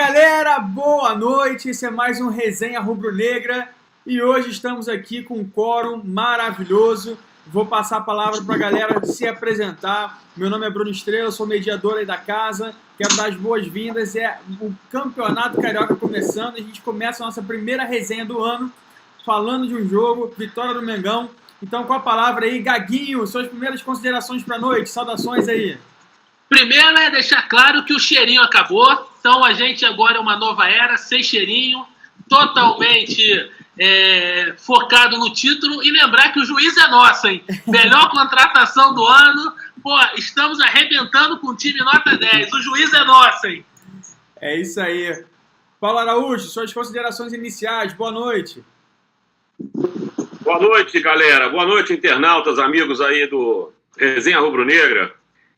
galera, boa noite, esse é mais um Resenha Rubro-Negra e hoje estamos aqui com um quórum maravilhoso. Vou passar a palavra para a galera se apresentar. Meu nome é Bruno Estrela, sou mediador aí da casa, quero dar as boas-vindas. É o Campeonato Carioca começando, a gente começa a nossa primeira resenha do ano, falando de um jogo, vitória do Mengão. Então, com a palavra aí, Gaguinho, suas primeiras considerações para a noite, saudações aí. Primeiro é deixar claro que o cheirinho acabou, então a gente agora é uma nova era, sem cheirinho, totalmente focado no título, e lembrar que o juiz é nosso, hein? Melhor contratação do ano, pô, estamos arrebentando com o time nota 10, o juiz é nosso, hein? É isso aí. Paulo Araújo, suas considerações iniciais, boa noite. Boa noite, galera, boa noite, internautas, amigos aí do Resenha Rubro-Negra.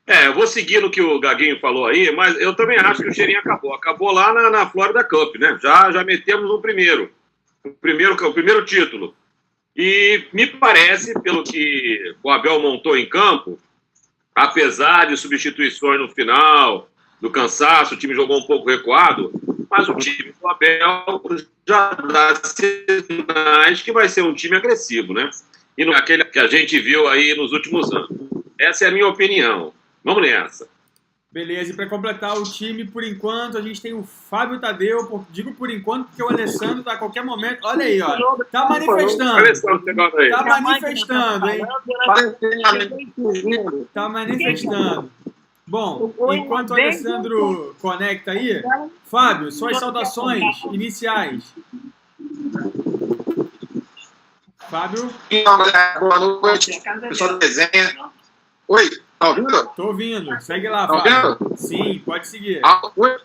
Eu vou seguir no que o Gaguinho falou aí, mas eu também acho que o cheirinho acabou. Acabou lá na Florida Cup, né? Já metemos o primeiro título. E me parece, pelo que o Abel montou em campo, apesar de substituições no final, do cansaço, o time jogou um pouco recuado, mas o time do Abel já dá sinais que vai ser um time agressivo, né? E não é aquele que a gente viu aí nos últimos anos. Essa é a minha opinião. Vamos nessa. Beleza, e para completar o time, por enquanto, a gente tem o Fábio Tadeu. Digo por enquanto, porque o Alessandro tá a qualquer momento. Olha aí, ó. Tá manifestando. Tá manifestando, hein? Tá manifestando. Bom, enquanto o Alessandro conecta aí, Fábio, suas saudações iniciais. Fábio? Então, galera, boa noite, pessoal do Resenha. Oi, tá ouvindo? Tô ouvindo. Segue lá, tá Fábio. Ouvindo? Sim, pode seguir. Oi?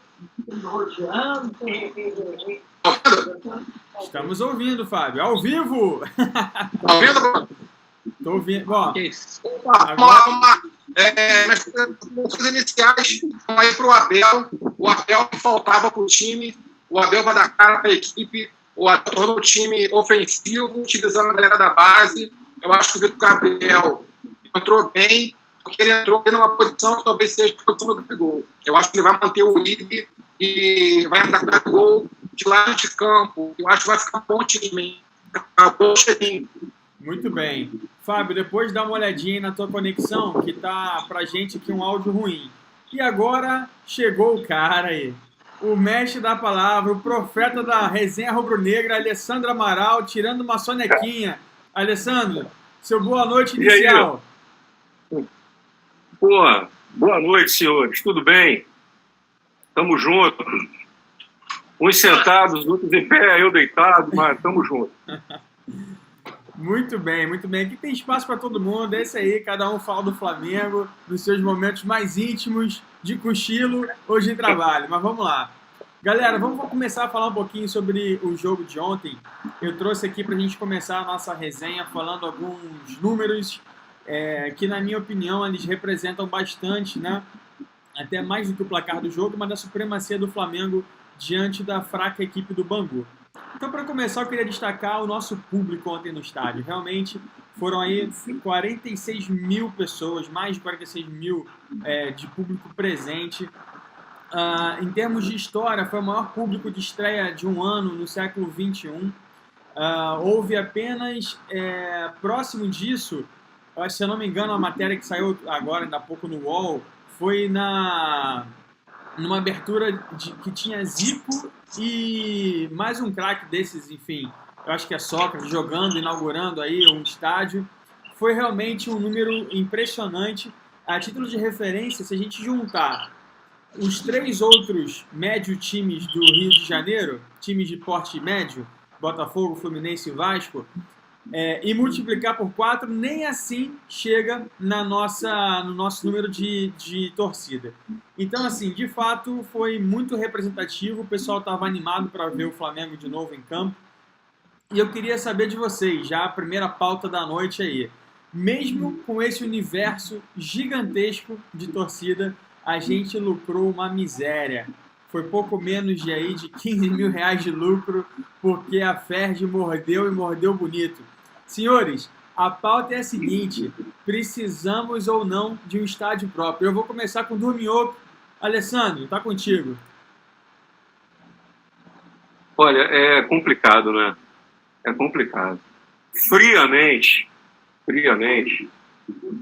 Tá ouvindo? Estamos ouvindo, Fábio. Ao vivo! Tá ouvindo, Bruno? Tô ouvindo. Bom, Vamos lá. Mas as iniciais vão aí pro Abel. O Abel que faltava pro time. O Abel vai dar cara pra equipe. O Abel tornou o time ofensivo, utilizando a galera da base. Eu acho que o Vitor Gabriel entrou bem, porque ele entrou numa posição que talvez seja a posição do Gabigol. Eu acho que ele vai manter o Uribe e vai andar com o Gabigol de lado de campo. Eu acho que vai ficar um bom time. Bom cheirinho. Muito bem. Fábio, depois dá uma olhadinha aí na tua conexão, que tá pra gente aqui um áudio ruim. E agora chegou o cara aí. O mestre da palavra, o profeta da Resenha Rubro-Negra, Alessandro Amaral, tirando uma sonequinha. Alessandro, seu boa noite inicial. Boa noite, senhores. Tudo bem? Tamo junto. Uns sentados, outros em pé, eu deitado, mas tamo junto. Muito bem, muito bem. Aqui tem espaço para todo mundo. É isso aí, cada um fala do Flamengo, nos seus momentos mais íntimos, de cochilo ou de trabalho. Mas vamos lá. Galera, vamos começar a falar um pouquinho sobre o jogo de ontem. Eu trouxe aqui para a gente começar a nossa resenha falando alguns números que, na minha opinião, eles representam bastante, né? Até mais do que o placar do jogo, mas da supremacia do Flamengo diante da fraca equipe do Bangu. Então, para começar, eu queria destacar o nosso público ontem no estádio. Realmente, foram aí 46 mil pessoas, mais de 46 mil de público presente. Em termos de história, foi o maior público de estreia de um ano no século XXI. Houve apenas, próximo disso, se eu não me engano, a matéria que saiu agora, ainda há pouco no UOL, foi numa abertura que tinha Zico e mais um craque desses, enfim, eu acho que é Sócrates, jogando, inaugurando aí um estádio. Foi realmente um número impressionante. A título de referência, se a gente juntar os 3 outros médio times do Rio de Janeiro, times de porte médio, Botafogo, Fluminense e Vasco, e multiplicar por 4, nem assim chega no nosso número de torcida. Então, assim, de fato, foi muito representativo. O pessoal estava animado para ver o Flamengo de novo em campo. E eu queria saber de vocês, já a primeira pauta da noite aí. Mesmo com esse universo gigantesco de torcida, a gente lucrou uma miséria. Foi pouco menos de 15 mil reais de lucro, porque a Ferdi mordeu e mordeu bonito. Senhores, a pauta é a seguinte: precisamos ou não de um estádio próprio? Eu vou começar com o Dorminhoco. Alessandro, tá contigo. Olha, é complicado, né? É complicado. Friamente,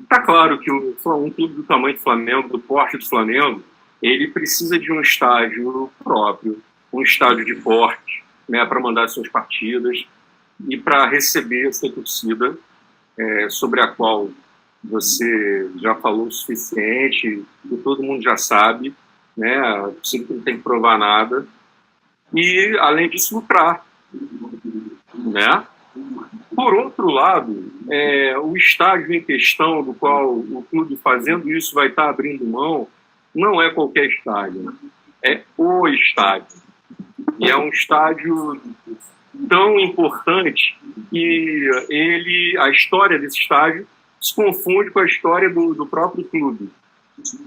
tá claro que um clube do tamanho do Flamengo, do porte do Flamengo, ele precisa de um estádio próprio, um estádio de porte, né, para mandar suas partidas e para receber essa torcida, sobre a qual você já falou o suficiente, que todo mundo já sabe, né? A torcida não tem que provar nada. E, além disso, lucrar, né? Por outro lado, o estádio em questão, do qual o clube fazendo isso vai estar abrindo mão, não é qualquer estádio, é o estádio. E é um estádio tão importante que a história desse estádio se confunde com a história do próprio clube.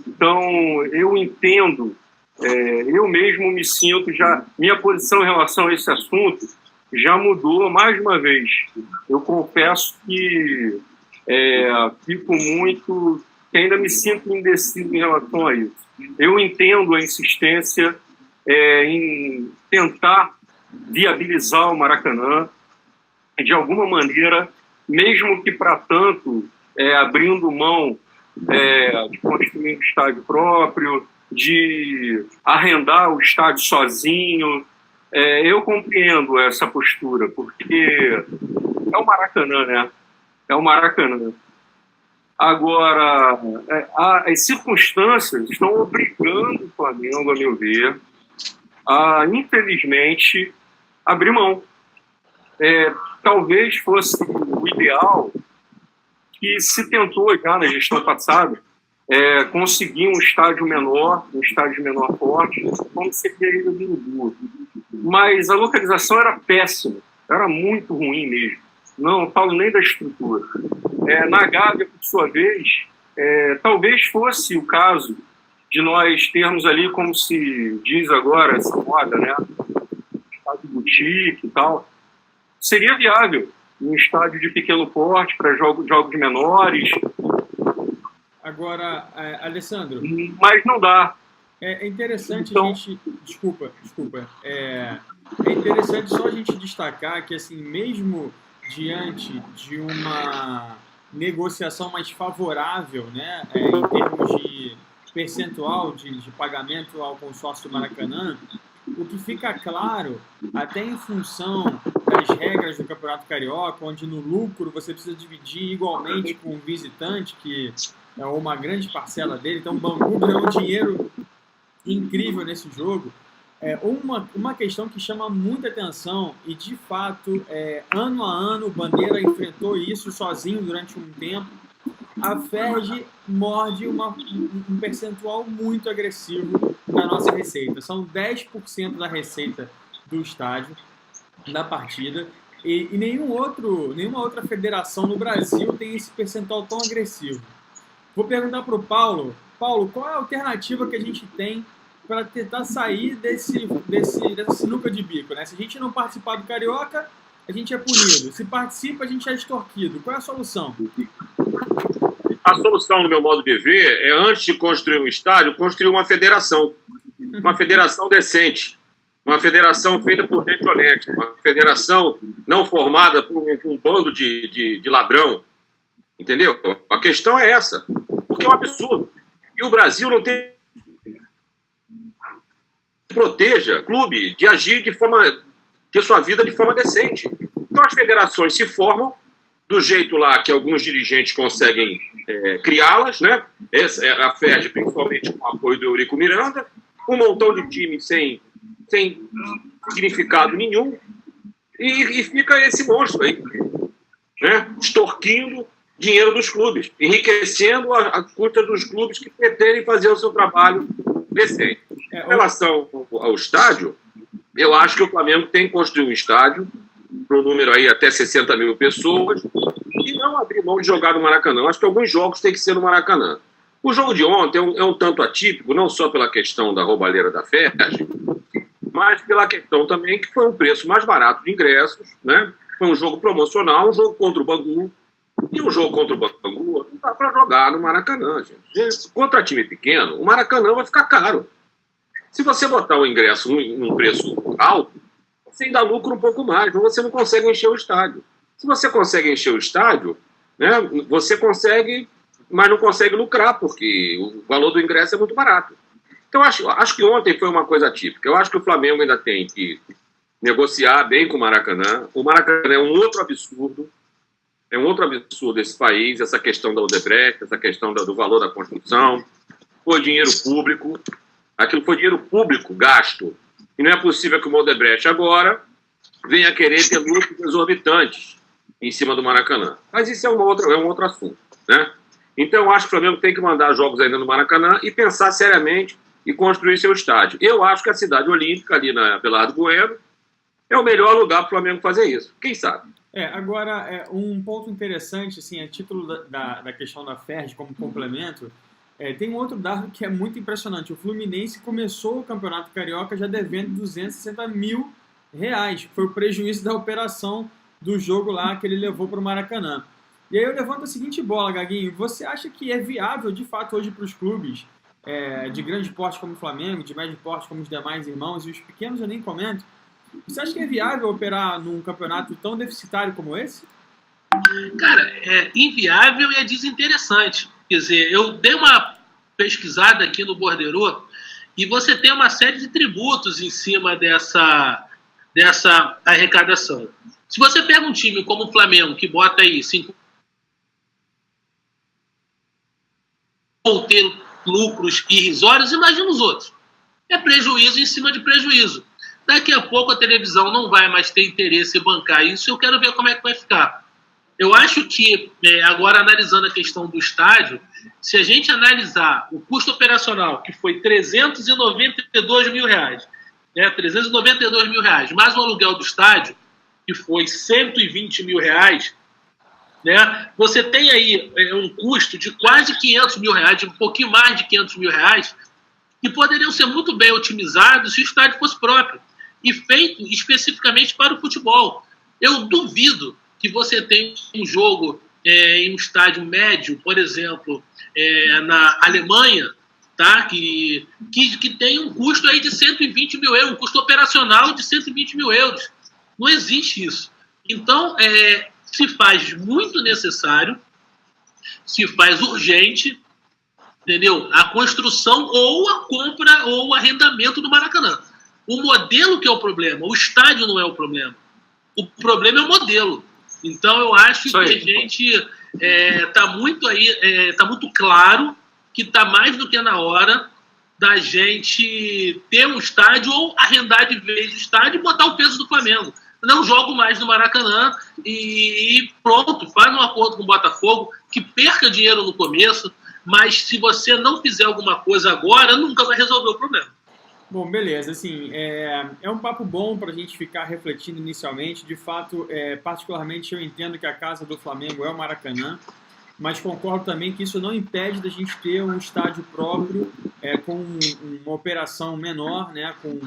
Então, eu entendo, eu mesmo me sinto minha posição em relação a esse assunto já mudou mais uma vez. Eu confesso que ainda me sinto indeciso em relação a isso. Eu entendo a insistência em tentar viabilizar o Maracanã de alguma maneira, mesmo que para tanto abrindo mão de construir um estádio próprio, de arrendar o estádio sozinho. Eu compreendo essa postura, porque é o Maracanã, né? É o Maracanã. Agora, as circunstâncias estão obrigando o Flamengo, a meu ver, a, infelizmente, abrir mão. Talvez fosse o ideal que se tentou já na gestão passada, conseguir um estádio menor porte, como seria a Ilha do Urubu. Mas a localização era péssima, era muito ruim mesmo. Não falo nem da estrutura. Na Gávea, por sua vez, talvez fosse o caso de nós termos ali, como se diz agora, essa moda, né? Estádio boutique e tal. Seria viável um estádio de pequeno porte para jogos menores. Agora, Alessandro... Mas não dá. É interessante então... a gente... Desculpa. É interessante só a gente destacar que, assim, mesmo diante de uma negociação mais favorável, né, em termos de percentual de pagamento ao consórcio do Maracanã, o que fica claro, até em função das regras do Campeonato Carioca, onde no lucro você precisa dividir igualmente com o visitante, que é uma grande parcela dele, então o Bangu ganhou um dinheiro incrível nesse jogo. Uma questão que chama muita atenção e, de fato, ano a ano o Bandeira enfrentou isso sozinho durante um tempo. A FERJ morde um percentual muito agressivo da nossa receita. São 10% da receita do estádio, da partida, e nenhuma outra federação no Brasil tem esse percentual tão agressivo. Vou perguntar para o Paulo. Paulo, qual é a alternativa que a gente tem para tentar sair dessa sinuca de bico, né? Se a gente não participar do Carioca, a gente é punido. Se participa, a gente é extorquido. Qual é a solução? A solução, no meu modo de ver, antes de construir um estádio, construir uma federação. Uma federação decente. Uma federação feita por gente honesta. Uma federação não formada por um bando de ladrão. Entendeu? A questão é essa. Porque é um absurdo. E o Brasil não tem... proteja o clube de agir ter sua vida de forma decente. Então as federações se formam do jeito lá que alguns dirigentes conseguem criá-las, né? Essa é a FERJ, principalmente com o apoio do Eurico Miranda, um montão de times sem significado nenhum, e fica esse monstro aí, né? Extorquindo dinheiro dos clubes, enriquecendo a custa dos clubes que pretendem fazer o seu trabalho decente. Em relação ao estádio, eu acho que o Flamengo tem que construir um estádio para um número aí até 60 mil pessoas e não abrir mão de jogar no Maracanã. Eu acho que alguns jogos têm que ser no Maracanã. O jogo de ontem é um tanto atípico, não só pela questão da roubalheira da FERJ, mas pela questão também que foi um preço mais barato de ingressos, né? Foi um jogo promocional, um jogo contra o Bangu. E um jogo contra o Bangu não dá para jogar no Maracanã, gente. Contra time pequeno, o Maracanã vai ficar caro. Se você botar o ingresso num preço alto, você ainda lucra um pouco mais, mas você não consegue encher o estádio. Se você consegue encher o estádio, né, você consegue, mas não consegue lucrar, porque o valor do ingresso é muito barato. Então, acho que ontem foi uma coisa típica. Eu acho que o Flamengo ainda tem que negociar bem com o Maracanã. O Maracanã é um outro absurdo. É um outro absurdo esse país, essa questão da Odebrecht, essa questão do valor da construção. Foi dinheiro público. Aquilo foi dinheiro público gasto. E não é possível que o Odebrecht agora venha querer ter lucros exorbitantes em cima do Maracanã. Mas isso é um outro assunto, né? Então, eu acho que o Flamengo tem que mandar jogos ainda no Maracanã e pensar seriamente e construir seu estádio. Eu acho que a Cidade Olímpica, ali na Belardo Bueno, é o melhor lugar para o Flamengo fazer isso. Quem sabe? Agora, um ponto interessante, assim, a título da questão da FERJ como complemento, tem um outro dado que é muito impressionante. O Fluminense começou o Campeonato Carioca já devendo R$260 mil, foi o prejuízo da operação do jogo lá que ele levou para o Maracanã. E aí eu levanto a seguinte bola, Gaguinho, você acha que é viável, de fato, hoje para os clubes de grande porte como o Flamengo, de médio porte como os demais irmãos, e os pequenos eu nem comento, você acha que é viável operar num campeonato tão deficitário como esse? Cara, é inviável e é desinteressante. Quer dizer, eu dei uma pesquisada aqui no Borderô e você tem uma série de tributos em cima dessa arrecadação. Se você pega um time como o Flamengo, que bota aí 5 ou ter lucros irrisórios, imagina os outros. É prejuízo em cima de prejuízo. Daqui a pouco a televisão não vai mais ter interesse em bancar isso, eu quero ver como é que vai ficar. Eu acho que, agora analisando a questão do estádio, se a gente analisar o custo operacional, que foi R$392 mil, R$392 mil, mais o aluguel do estádio, que foi R$120 mil, né? Você tem aí um custo de quase R$500 mil, de um pouquinho mais de R$500 mil, que poderiam ser muito bem otimizados se o estádio fosse próprio e feito especificamente para o futebol. Eu duvido que você tenha um jogo em um estádio médio, por exemplo, na Alemanha, tá? que tem um custo aí de R$120 mil, um custo operacional de R$120 mil. Não existe isso. Então, se faz muito necessário, se faz urgente, entendeu? A construção ou a compra ou o arrendamento do Maracanã. O modelo que é o problema, o estádio não é o problema. O problema é o modelo. Então, eu acho que a gente está muito claro que está mais do que na hora da gente ter um estádio ou arrendar de vez o estádio e botar o peso do Flamengo. Não jogo mais no Maracanã e pronto, faz um acordo com o Botafogo, que perca dinheiro no começo, mas se você não fizer alguma coisa agora, nunca vai resolver o problema. Bom, beleza. Assim, é um papo bom para a gente ficar refletindo inicialmente. De fato, particularmente eu entendo que a casa do Flamengo é o Maracanã, mas concordo também que isso não impede da gente ter um estádio próprio com uma operação menor, né, com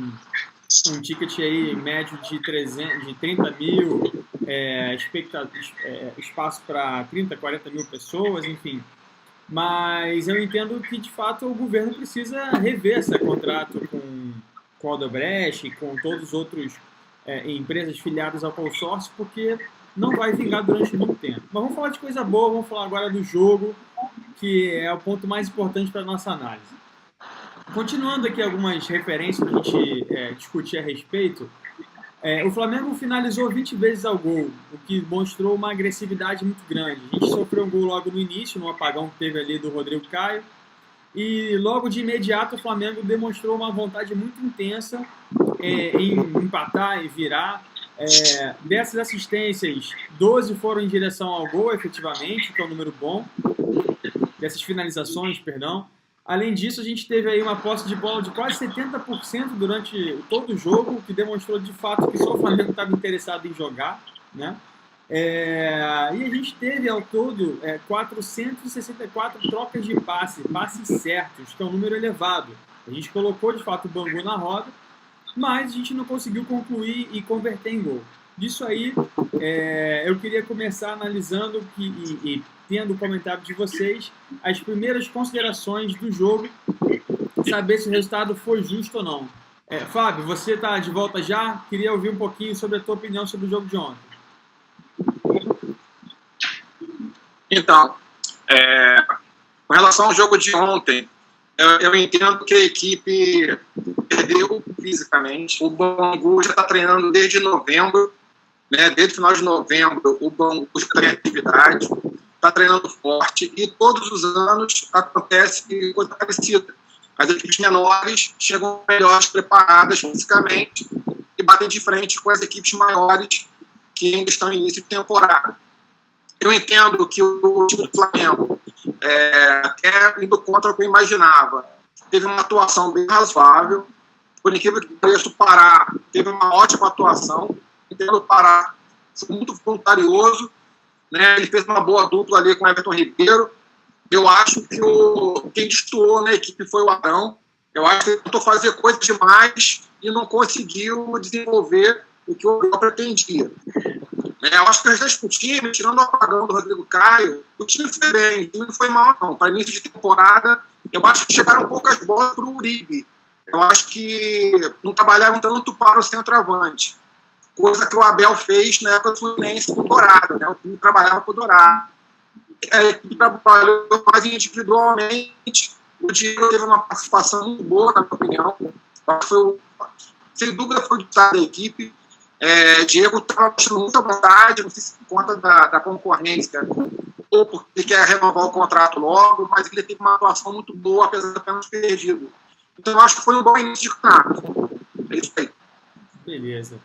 um ticket aí médio de 30 mil, espaço para 30, 40 mil pessoas, enfim. Mas eu entendo que, de fato, o governo precisa rever esse contrato com a Odebrecht e com todos os outros empresas filiadas ao consórcio, porque não vai vingar durante muito tempo. Mas vamos falar de coisa boa, vamos falar agora do jogo, que é o ponto mais importante para a nossa análise. Continuando aqui algumas referências para a gente discutir a respeito, o Flamengo finalizou 20 vezes ao gol, o que mostrou uma agressividade muito grande. A gente sofreu um gol logo no início, no apagão que teve ali do Rodrigo Caio, e logo de imediato o Flamengo demonstrou uma vontade muito intensa em empatar e virar. Dessas assistências, 12 foram em direção ao gol, efetivamente, que é um número bom. Dessas finalizações, perdão. Além disso, a gente teve aí uma posse de bola de quase 70% durante todo o jogo, que demonstrou de fato que só o Flamengo estava interessado em jogar, né? E a gente teve ao todo 464 trocas de passes certos, que é um número elevado. A gente colocou de fato o Bangu na roda, mas a gente não conseguiu concluir e converter em gol. Disso aí, eu queria começar analisando e tendo o comentário de vocês, as primeiras considerações do jogo, saber se o resultado foi justo ou não. Fábio, você está de volta já? Queria ouvir um pouquinho sobre a tua opinião sobre o jogo de ontem. Então, com relação ao jogo de ontem, eu entendo que a equipe perdeu fisicamente. O Bangu já está treinando desde novembro, né? Desde o final de novembro, o Bangu já está em atividade, está treinando forte, e todos os anos acontece coisa parecida. As equipes menores chegam melhores preparadas fisicamente e batem de frente com as equipes maiores que ainda estão em início de temporada. Eu entendo que o time do Flamengo, até indo contra o que eu imaginava, teve uma atuação bem razoável. Por incrível que pareça, o Pará teve uma ótima atuação. Entendo o Pará foi muito voluntarioso, né? Ele fez uma boa dupla ali com o Everton Ribeiro. Eu acho que quem destoou na equipe foi o Arão. Eu acho que ele tentou fazer coisas demais e não conseguiu desenvolver o que o Arão pretendia. Eu acho que o time, tirando o apagão do Rodrigo Caio, o time foi bem, o time não foi mal, não. Para início de temporada, eu acho que chegaram poucas bolas para o Uribe. Eu acho que não trabalharam tanto para o centroavante, coisa que o Abel fez na época do Fluminense com o Dourado, né? O time trabalhava com o Dourado. A equipe trabalhou mais individualmente. O Diego teve uma participação muito boa, na minha opinião. Sem dúvida foi o destaque da equipe. Diego estava achando muita vontade, não sei se por conta da concorrência ou porque ele quer renovar o contrato logo, mas ele teve uma atuação muito boa, apesar de apenas perdido. Então eu acho que foi um bom início de campeonato. É isso aí. Beleza.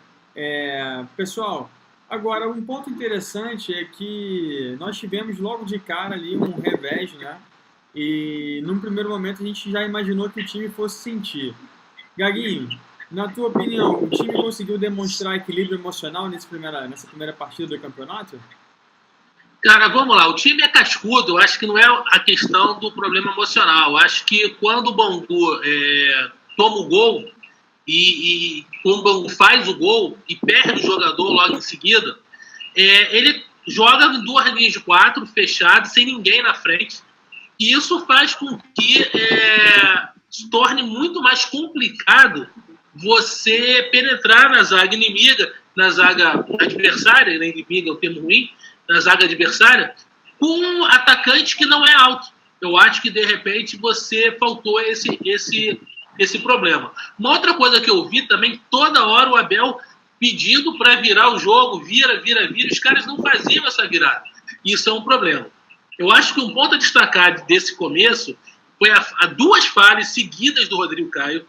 Pessoal, agora um ponto interessante é que nós tivemos logo de cara ali um revés, né? E num primeiro momento a gente já imaginou que o time fosse sentir. Gaguinho, na tua opinião, o time conseguiu demonstrar equilíbrio emocional nessa primeira partida do campeonato? Cara, vamos lá. O time é cascudo. Eu acho que não é a questão do problema emocional. Eu acho que quando o Bangu toma o gol e quando o Bangu faz o gol e perde o jogador logo em seguida, ele joga em 2 linhas de 4, fechado, sem ninguém na frente. E isso faz com que se torne muito mais complicado você penetrar na zaga inimiga, na zaga adversária, na inimiga é o termo ruim, na zaga adversária, com um atacante que não é alto. Eu acho que, de repente, você faltou esse problema. Uma outra coisa que eu vi também, toda hora o Abel pedindo para virar o jogo, vira, os caras não faziam essa virada. Isso é um problema. Eu acho que um ponto a destacar desse começo foi a 2 falhas seguidas do Rodrigo Caio,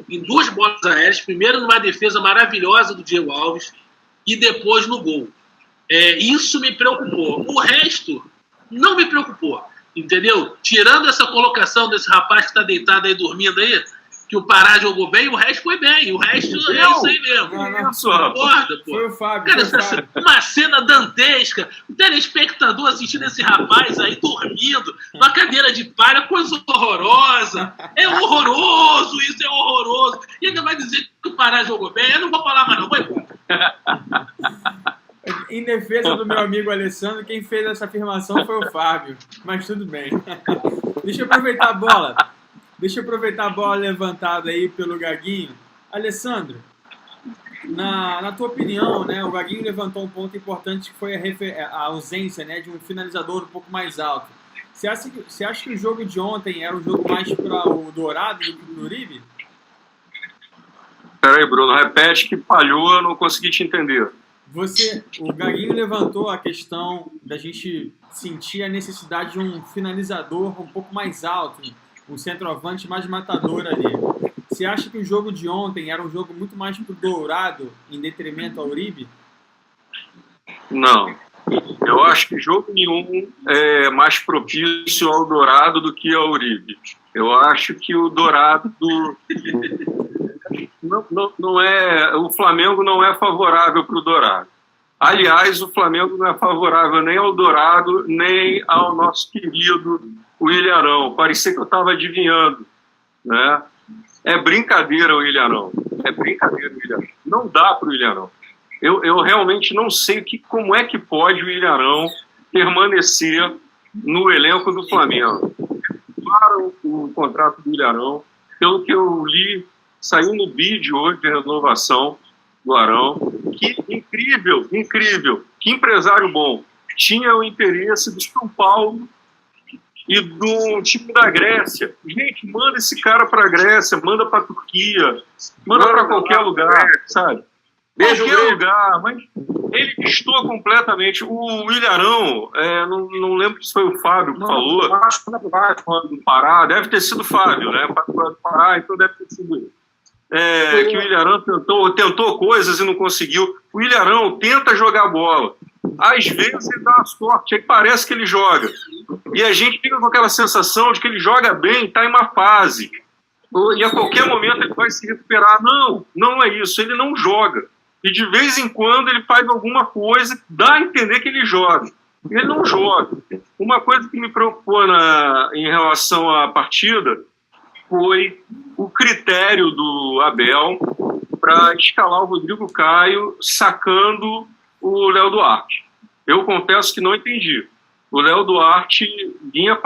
em 2 bolas aéreas, primeiro numa defesa maravilhosa do Diego Alves e depois no gol. Isso me preocupou. O resto não me preocupou, entendeu? Tirando essa colocação desse rapaz que está deitado aí, dormindo aí, que o Pará jogou bem, o resto foi bem. O resto é isso aí mesmo. Concorda, pô? Foi o Fábio. Cara, uma cena dantesca. O telespectador assistindo esse rapaz aí dormindo numa cadeira de palha, coisa horrorosa. É horroroso, isso é horroroso. E ainda vai dizer que o Pará jogou bem. Eu não vou falar mais não, vai embora. Em defesa do meu amigo Alessandro, quem fez essa afirmação foi o Fábio. Mas tudo bem. Deixa eu aproveitar a bola levantada aí pelo Gaguinho. Alessandro, na tua opinião, né, o Gaguinho levantou um ponto importante que foi a ausência, né, de um finalizador um pouco mais alto. Você acha que o jogo de ontem era um jogo mais para o Dourado do que para o Uribe? Peraí, Bruno, repete que falhou, eu não consegui te entender. O Gaguinho levantou a questão da gente sentir a necessidade de um finalizador um pouco mais alto, um centroavante mais matador ali. Você acha que o jogo de ontem era um jogo muito mais pro Dourado em detrimento ao Uribe? Não. Eu acho que jogo nenhum é mais propício ao Dourado do que ao Uribe. Eu acho que o Dourado... Não é, o Flamengo não é favorável para o Dourado. Aliás, o Flamengo não é favorável nem ao Dourado, nem ao nosso querido Ilharão. Parecia que eu estava adivinhando, né? É brincadeira o Ilharão. Não dá para o Ilharão. Eu realmente não sei como é que pode o Ilharão permanecer no elenco do Flamengo. Para o contrato do Ilharão, pelo que eu li Saiu no vídeo hoje de renovação do Arão. Que incrível, incrível. Que empresário bom. Tinha o interesse do São Paulo e do time da Grécia. Gente, manda esse cara para a Grécia, manda para a Turquia, manda para qualquer lugar, sabe? Beijo, Qualquer lugar, mas ele destoa completamente. O Ilharão, não lembro se foi o Fábio que falou, do Pará, deve ter sido o Fábio, né? Do Pará, então deve ter sido ele. Que o Ilharão tentou coisas e não conseguiu. O Ilharão tenta jogar bola. Às vezes ele dá uma sorte, aí parece que ele joga. E a gente fica com aquela sensação de que ele joga bem, está em uma fase. E a qualquer momento ele vai se recuperar. Não, não é isso, ele não joga. E de vez em quando ele faz alguma coisa que dá a entender que ele joga. Ele não joga. Uma coisa que me preocupou em relação à partida foi o critério do Abel para escalar o Rodrigo Caio sacando o Léo Duarte. Eu confesso que não entendi. O Léo Duarte vinha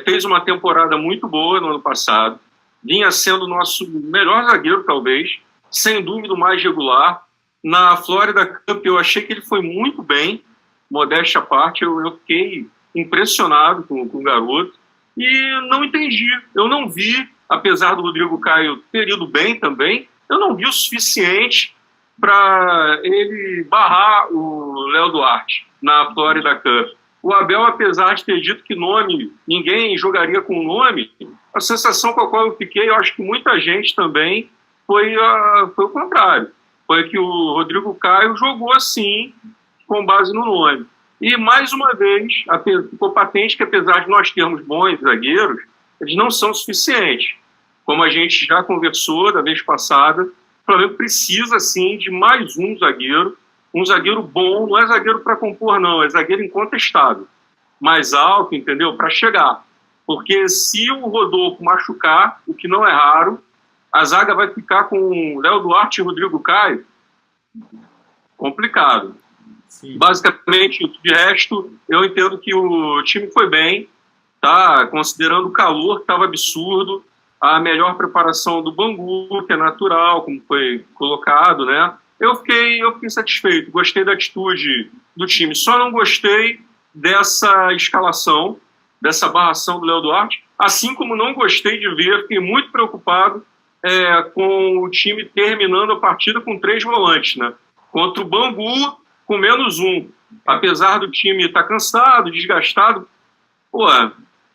fez uma temporada muito boa no ano passado, vinha sendo o nosso melhor zagueiro, talvez, sem dúvida o mais regular. Na Florida Cup eu achei que ele foi muito bem, modéstia à parte, eu fiquei impressionado com o garoto e não entendi. Eu não vi, apesar do Rodrigo Caio ter ido bem também, eu não vi o suficiente para ele barrar o Léo Duarte na Florida Cup. O Abel, apesar de ter dito que ninguém jogaria com nome, a sensação com a qual eu fiquei, eu acho que muita gente também, foi o contrário. Foi que o Rodrigo Caio jogou assim, com base no nome. E, mais uma vez, ficou patente que, apesar de nós termos bons zagueiros, eles não são suficientes. Como a gente já conversou da vez passada, o Flamengo precisa, sim, de mais um zagueiro bom, não é zagueiro para compor, não, é zagueiro incontestável, mais alto, entendeu? Para chegar. Porque se o Rodolfo machucar, o que não é raro, a zaga vai ficar com Léo Duarte e Rodrigo Caio. Complicado. Sim. Basicamente, de resto, eu entendo que o time foi bem, tá? Considerando o calor que estava absurdo, a melhor preparação do Bangu, que é natural, como foi colocado, né? Eu fiquei satisfeito, gostei da atitude do time. Só não gostei dessa escalação, dessa barração do Léo Duarte, assim como não gostei de ver, fiquei muito preocupado com o time terminando a partida com 3 volantes, né? Contra o Bangu, com -1. Apesar do time estar cansado, desgastado,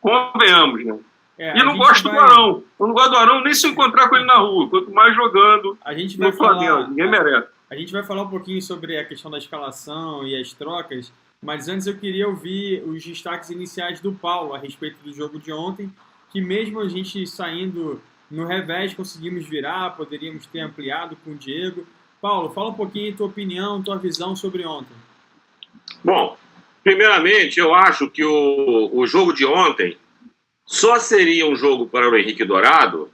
convenhamos, né? E não gosto do Arão. Eu não gosto do Arão nem se eu encontrar com ele na rua, quanto mais jogando no Flamengo. Ninguém merece. A gente vai falar um pouquinho sobre a questão da escalação e as trocas, mas antes eu queria ouvir os destaques iniciais do Paulo a respeito do jogo de ontem, que mesmo a gente saindo no revés, conseguimos virar, poderíamos ter ampliado com o Diego. Paulo, fala um pouquinho tua opinião, tua visão sobre ontem. Bom, primeiramente, eu acho que o jogo de ontem só seria um jogo para o Henrique Dourado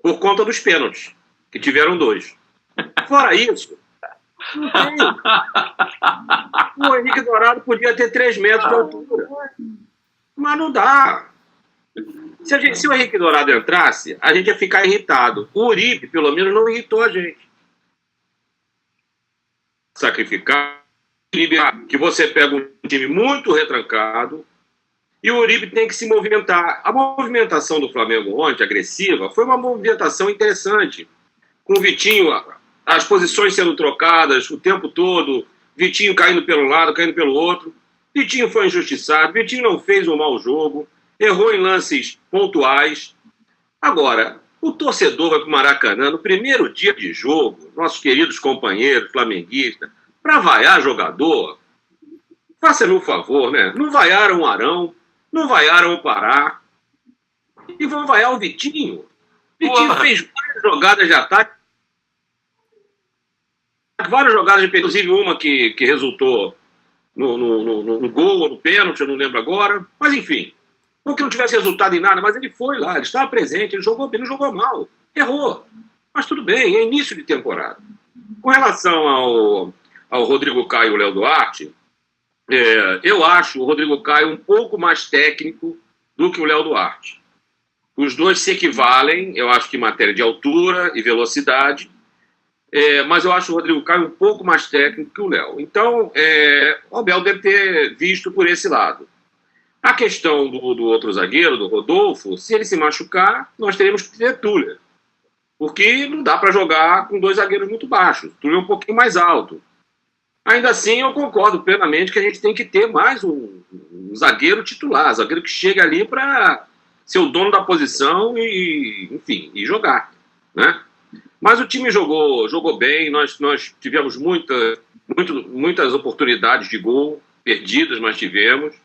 por conta dos pênaltis, que tiveram 2. Fora isso, não tem. O Henrique Dourado podia ter 3 metros de altura, mas não dá. Se o Henrique Dourado entrasse, a gente ia ficar irritado. O Uribe, pelo menos, não irritou a gente. Sacrificar que você pega um time muito retrancado e o Uribe tem que se movimentar. A movimentação do Flamengo ontem, agressiva, foi uma movimentação interessante. Com o Vitinho, as posições sendo trocadas o tempo todo, Vitinho caindo pelo lado, caindo pelo outro. Vitinho foi injustiçado, Vitinho não fez um mau jogo, errou em lances pontuais. Agora, o torcedor vai para o Maracanã no primeiro dia de jogo, nossos queridos companheiros flamenguistas, para vaiar jogador, faça-me um favor, né? Não vaiaram o Arão, não vaiaram o Pará, e vão vaiar o Vitinho. Vitinho fez várias jogadas de ataque, inclusive uma que resultou no gol ou no pênalti, eu não lembro agora, mas enfim. Não que não tivesse resultado em nada, mas ele foi lá, ele estava presente, ele jogou bem, não jogou mal, errou. Mas tudo bem, é início de temporada. Com relação ao Rodrigo Caio e o Léo Duarte, eu acho o Rodrigo Caio um pouco mais técnico do que o Léo Duarte. Os dois se equivalem, eu acho que em matéria de altura e velocidade, mas eu acho o Rodrigo Caio um pouco mais técnico que o Léo. Então, o Abel deve ter visto por esse lado. A questão do outro zagueiro, do Rodolfo, se ele se machucar, nós teremos que ter Tuller. Porque não dá para jogar com dois zagueiros muito baixos. Tuller é um pouquinho mais alto. Ainda assim, eu concordo plenamente que a gente tem que ter mais um zagueiro titular, zagueiro que chega ali para ser o dono da posição e, enfim, e jogar, né? Mas o time jogou bem, nós tivemos muitas oportunidades de gol, perdidas, mas tivemos.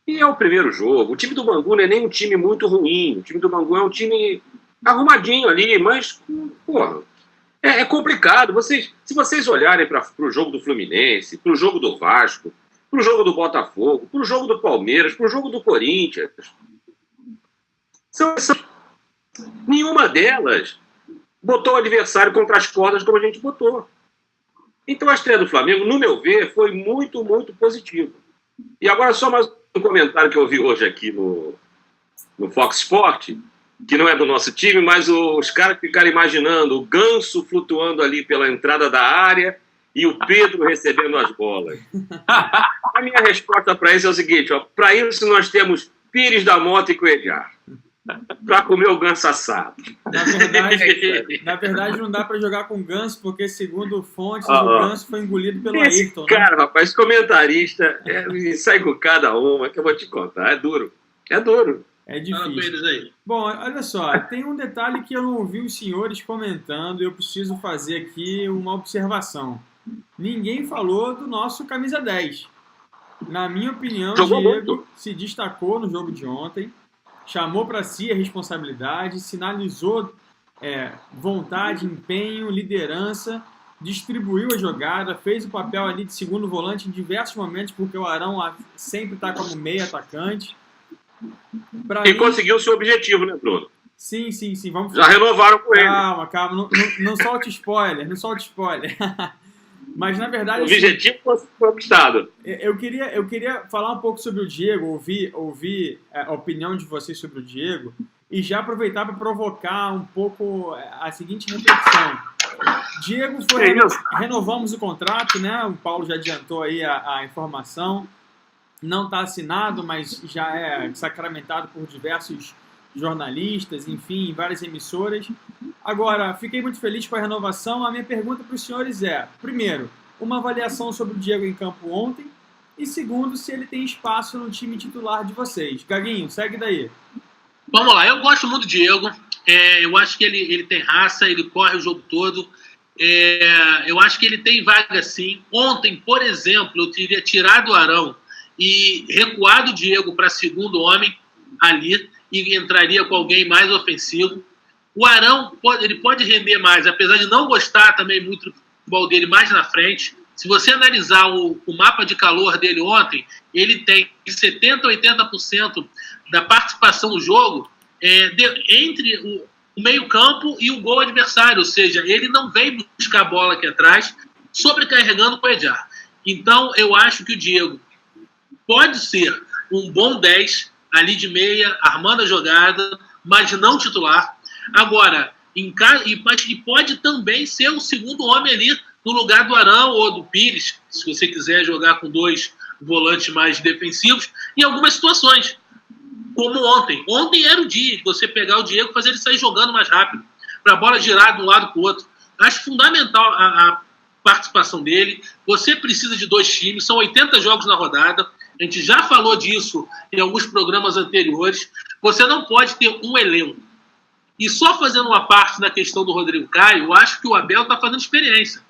E é o primeiro jogo. O time do Bangu não é nem um time muito ruim. O time do Bangu é um time arrumadinho ali, mas, porra, é complicado. Se vocês olharem para o jogo do Fluminense, para o jogo do Vasco, para o jogo do Botafogo, para o jogo do Palmeiras, para o jogo do Corinthians, nenhuma delas botou o adversário contra as cordas como a gente botou. Então a estreia do Flamengo, no meu ver, foi muito, muito positiva. E agora só mais um comentário que eu vi hoje aqui no Fox Sport, que não é do nosso time, mas os caras ficaram imaginando o Ganso flutuando ali pela entrada da área e o Pedro recebendo as bolas. A minha resposta para isso é o seguinte, para isso nós temos Pires da Mota e Coelhar, para comer o ganso assado. Na verdade, não dá para jogar com ganso, porque, segundo fontes, o ganso foi engolido pelo Ayrton. Cara, rapaz, comentarista, sai com cada uma, que eu vou te contar. É duro. É difícil. Bom, olha só, tem um detalhe que eu não ouvi os senhores comentando e eu preciso fazer aqui uma observação. Ninguém falou do nosso camisa 10. Na minha opinião, o Diego se destacou no jogo de ontem. Chamou para si a responsabilidade, sinalizou vontade, empenho, liderança, distribuiu a jogada, fez o papel ali de segundo volante em diversos momentos, porque o Arão sempre está como meio atacante. Conseguiu o seu objetivo, né, Bruno? Sim. Vamos já renovaram com ele. Calma. Não solte spoiler. Mas, na verdade... O objetivo foi conquistado. Eu queria falar um pouco sobre o Diego, ouvir a opinião de vocês sobre o Diego, e já aproveitar para provocar um pouco a seguinte reflexão. Diego renovamos o contrato, né? O Paulo já adiantou aí a informação. Não está assinado, mas já é sacramentado por diversos jornalistas, enfim, em várias emissoras. Agora, fiquei muito feliz com a renovação. A minha pergunta para os senhores é, primeiro, uma avaliação sobre o Diego em campo ontem, e segundo, se ele tem espaço no time titular de vocês. Gaguinho, segue daí. Vamos lá, eu gosto muito do Diego. Eu acho que ele tem raça, ele corre o jogo todo. Eu acho que ele tem vaga sim. Ontem, por exemplo, eu teria tirado o Arão e recuado o Diego para segundo homem ali, e entraria com alguém mais ofensivo. O Arão ele pode render mais, apesar de não gostar também muito do futebol dele mais na frente. Se você analisar o mapa de calor dele ontem, ele tem 70% a 80% da participação no jogo entre o meio-campo e o gol adversário, ou seja, ele não vem buscar a bola aqui atrás, sobrecarregando o Coedjar. Então, eu acho que o Diego pode ser um bom 10 ali de meia, armando a jogada, mas não titular. Agora, e pode também ser o segundo homem ali no lugar do Arão ou do Pires, se você quiser jogar com dois volantes mais defensivos, em algumas situações, como ontem. Ontem era o dia de você pegar o Diego e fazer ele sair jogando mais rápido, para a bola girar de um lado para o outro. Acho fundamental a participação dele. Você precisa de dois times, são 80 jogos na rodada. A gente já falou disso em alguns programas anteriores. Você não pode ter um elenco. E só fazendo uma parte na questão do Rodrigo Caio, eu acho que o Abel está fazendo experiência.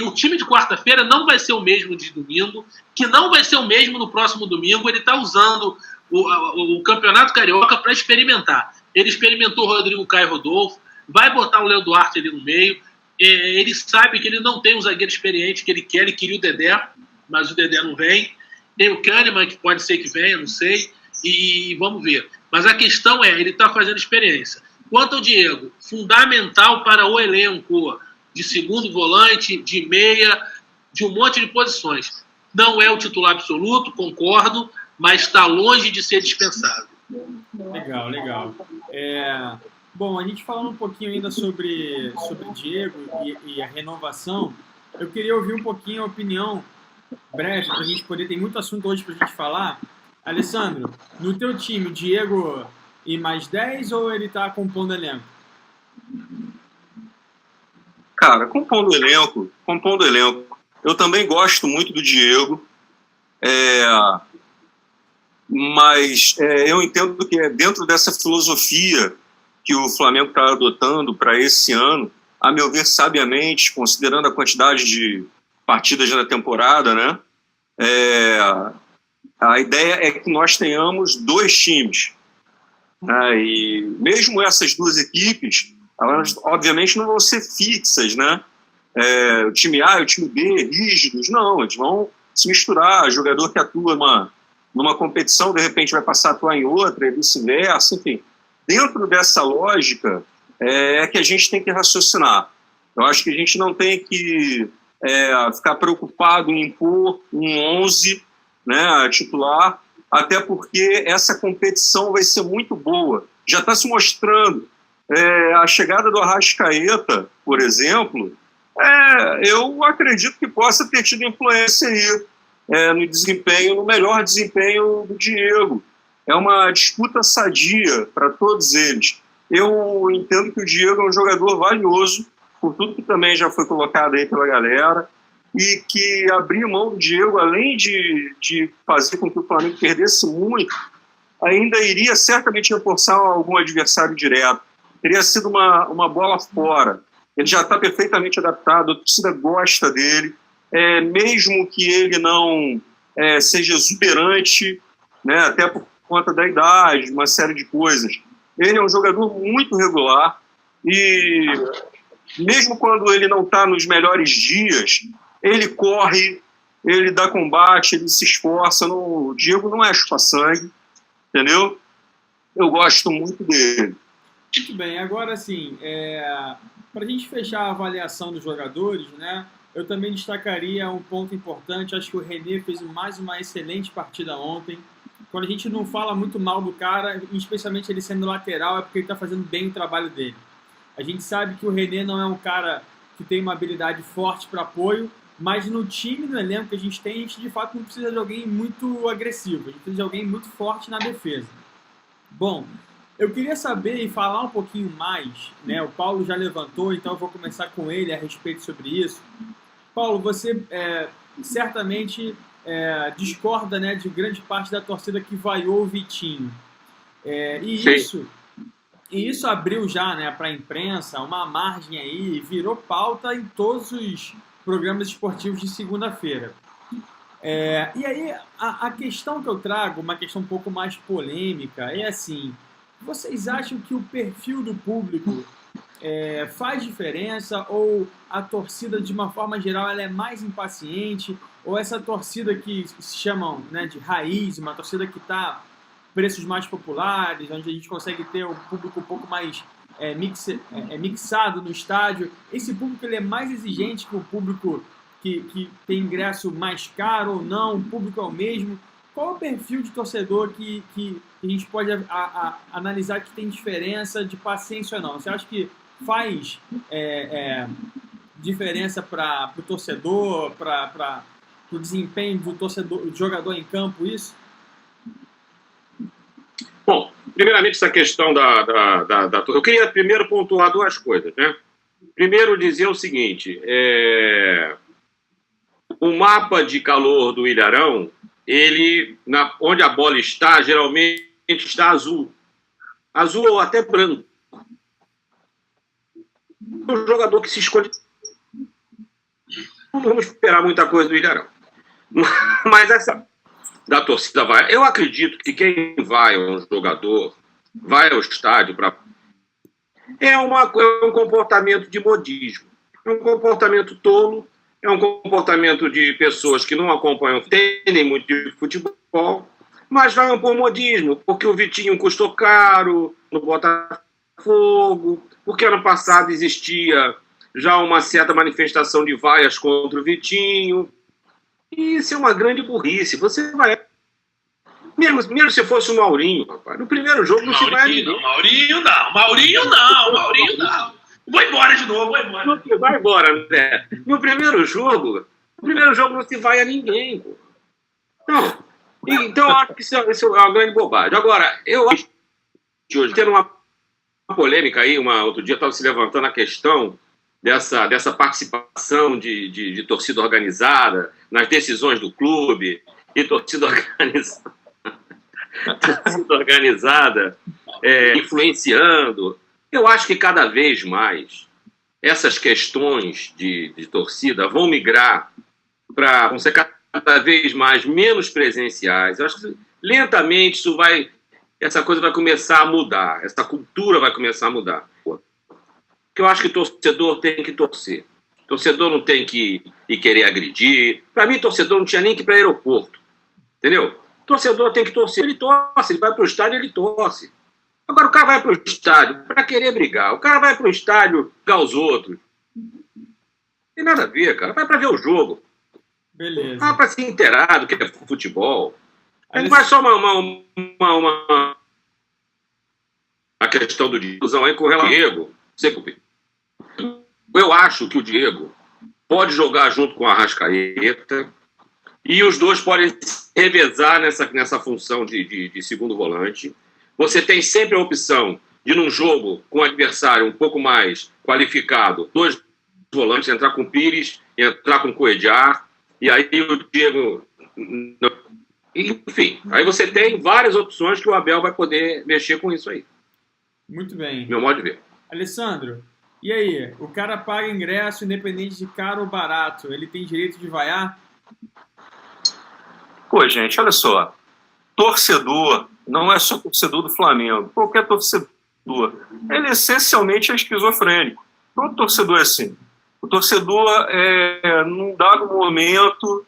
O time de quarta-feira não vai ser o mesmo de domingo, que não vai ser o mesmo no próximo domingo. Ele está usando o Campeonato Carioca para experimentar. Ele experimentou o Rodrigo Caio e Rodolfo, vai botar o Léo Duarte ali no meio. Ele sabe que ele não tem um zagueiro experiente que ele quer, ele queria o Dedé, mas o Dedé não vem. Tem o Kahneman, que pode ser que venha, não sei, e vamos ver. Mas a questão ele está fazendo experiência. Quanto ao Diego, fundamental para o elenco de segundo volante, de meia, de um monte de posições. Não é o titular absoluto, concordo, mas está longe de ser dispensável. Legal, legal. Bom, a gente falando um pouquinho ainda sobre Diego e a renovação, eu queria ouvir um pouquinho a opinião breve, para a gente poder, tem muito assunto hoje para a gente falar. Alessandro, no teu time, Diego e mais 10 ou ele está compondo elenco? Cara, compondo elenco. Eu também gosto muito do Diego, mas eu entendo que dentro dessa filosofia que o Flamengo está adotando para esse ano, a meu ver, sabiamente, considerando a quantidade de partidas na temporada, né? A ideia é que nós tenhamos 2 times. Né? E mesmo essas 2 equipes, elas obviamente não vão ser fixas, né? O time A e o time B, rígidos, não, eles vão se misturar. Jogador que atua numa competição, de repente vai passar a atuar em outra, e vice-versa, enfim. Dentro dessa lógica é que a gente tem que raciocinar. Eu acho que a gente não tem que ficar preocupado em impor um 11, né, titular, até porque essa competição vai ser muito boa. Já está se mostrando. A chegada do Arrascaeta, por exemplo, eu acredito que possa ter tido influência aí no melhor desempenho do Diego. É uma disputa sadia para todos eles. Eu entendo que o Diego é um jogador valioso, por tudo que também já foi colocado aí pela galera, e que abrir mão do Diego, além de fazer com que o Flamengo perdesse muito, ainda iria certamente reforçar algum adversário direto. Teria sido uma bola fora. Ele já está perfeitamente adaptado, a torcida gosta dele, mesmo que ele não seja exuberante, né, até por conta da idade, uma série de coisas. Ele é um jogador muito regular e mesmo quando ele não está nos melhores dias, ele corre, ele dá combate, ele se esforça. O Diego não é chupa-sangue, entendeu? Eu gosto muito dele. Muito bem, agora assim, para a gente fechar a avaliação dos jogadores, né, eu também destacaria um ponto importante. Acho que o René fez mais uma excelente partida ontem. Quando a gente não fala muito mal do cara, especialmente ele sendo lateral, é porque ele está fazendo bem o trabalho dele. A gente sabe que o René não é um cara que tem uma habilidade forte para apoio, mas no time, no elenco que a gente tem, de fato não precisa de alguém muito agressivo, a gente precisa de alguém muito forte na defesa. Bom, eu queria saber e falar um pouquinho mais, né? O Paulo já levantou, então eu vou começar com ele a respeito sobre isso. Paulo, você certamente discorda, né, de grande parte da torcida que vaiou o Vitinho. E isso abriu já, né, para a imprensa uma margem aí, virou pauta em todos os programas esportivos de segunda-feira. E aí, a questão que eu trago, uma questão um pouco mais polêmica, é assim: vocês acham que o perfil do público faz diferença, ou a torcida, de uma forma geral, ela é mais impaciente, ou essa torcida que se chamam, né, de raiz, uma torcida que está preços mais populares, onde a gente consegue ter um público um pouco mais mixado no estádio, esse público ele é mais exigente que o público que tem ingresso mais caro ou não, o público é o mesmo? Qual é o perfil de torcedor que a gente pode analisar que tem diferença de paciência ou não? Você acha que faz diferença para o torcedor, para o desempenho do jogador em campo, isso? Bom, primeiramente essa questão eu queria primeiro pontuar 2 coisas, né? Primeiro dizer o seguinte, o mapa de calor do Ilharão, onde a bola está, geralmente está azul ou até branco. Um jogador que se esconde. Não vamos esperar muita coisa do Ilharão. Mas essa da torcida vai. Eu acredito que quem vai um jogador, vai ao estádio para. É um comportamento de modismo. É um comportamento tolo, é um comportamento de pessoas que não acompanham, entendem muito de futebol, mas vai por modismo, porque o Vitinho custou caro no Botafogo, porque ano passado existia já uma certa manifestação de vaias contra o Vitinho. E isso é uma grande burrice. Você vai Mesmo se fosse o Maurinho, rapaz. No primeiro jogo não se vai ninguém. Maurinho não. Vou embora de novo, Vai embora, André. No primeiro jogo não se vai a ninguém, pô. Não. Então, eu acho que isso é uma grande bobagem. Agora, eu acho que hoje, tendo uma polêmica aí, outro dia estava se levantando a questão dessa participação de torcida organizada nas decisões do clube e torcida organizada influenciando. Eu acho que cada vez mais essas questões de torcida vão migrar vão ser cada vez menos presenciais. Eu acho que lentamente essa coisa vai começar a mudar, essa cultura vai começar a mudar. Porque eu acho que torcedor tem que torcer. Torcedor não tem que ir querer agredir. Para mim, torcedor não tinha nem que ir para aeroporto. Entendeu? Torcedor tem que torcer. Ele torce, ele vai para o estádio, ele torce. Agora o cara vai para o estádio para querer brigar. O cara vai para o estádio brigar os outros. Não tem nada a ver, cara. Vai para ver o jogo. Beleza. Vai para se inteirar do que é futebol. Não vai só a questão do Diego aí com o Diego. Eu acho que o Diego pode jogar junto com a Arrascaeta e os dois podem se revezar nessa função de segundo volante. Você tem sempre a opção de, num jogo com um adversário um pouco mais qualificado, dois volantes, entrar com o Pires, entrar com o Coedjar, e aí o Diego... Enfim, aí você tem várias opções que o Abel vai poder mexer com isso aí. Muito bem. Meu modo de ver. Alessandro, e aí? O cara paga ingresso independente de caro ou barato. Ele tem direito de vaiar? Pô, gente, olha só. Torcedor não é só torcedor do Flamengo. Qualquer torcedor. Ele essencialmente é esquizofrênico. Todo torcedor é assim. O torcedor, num dado momento,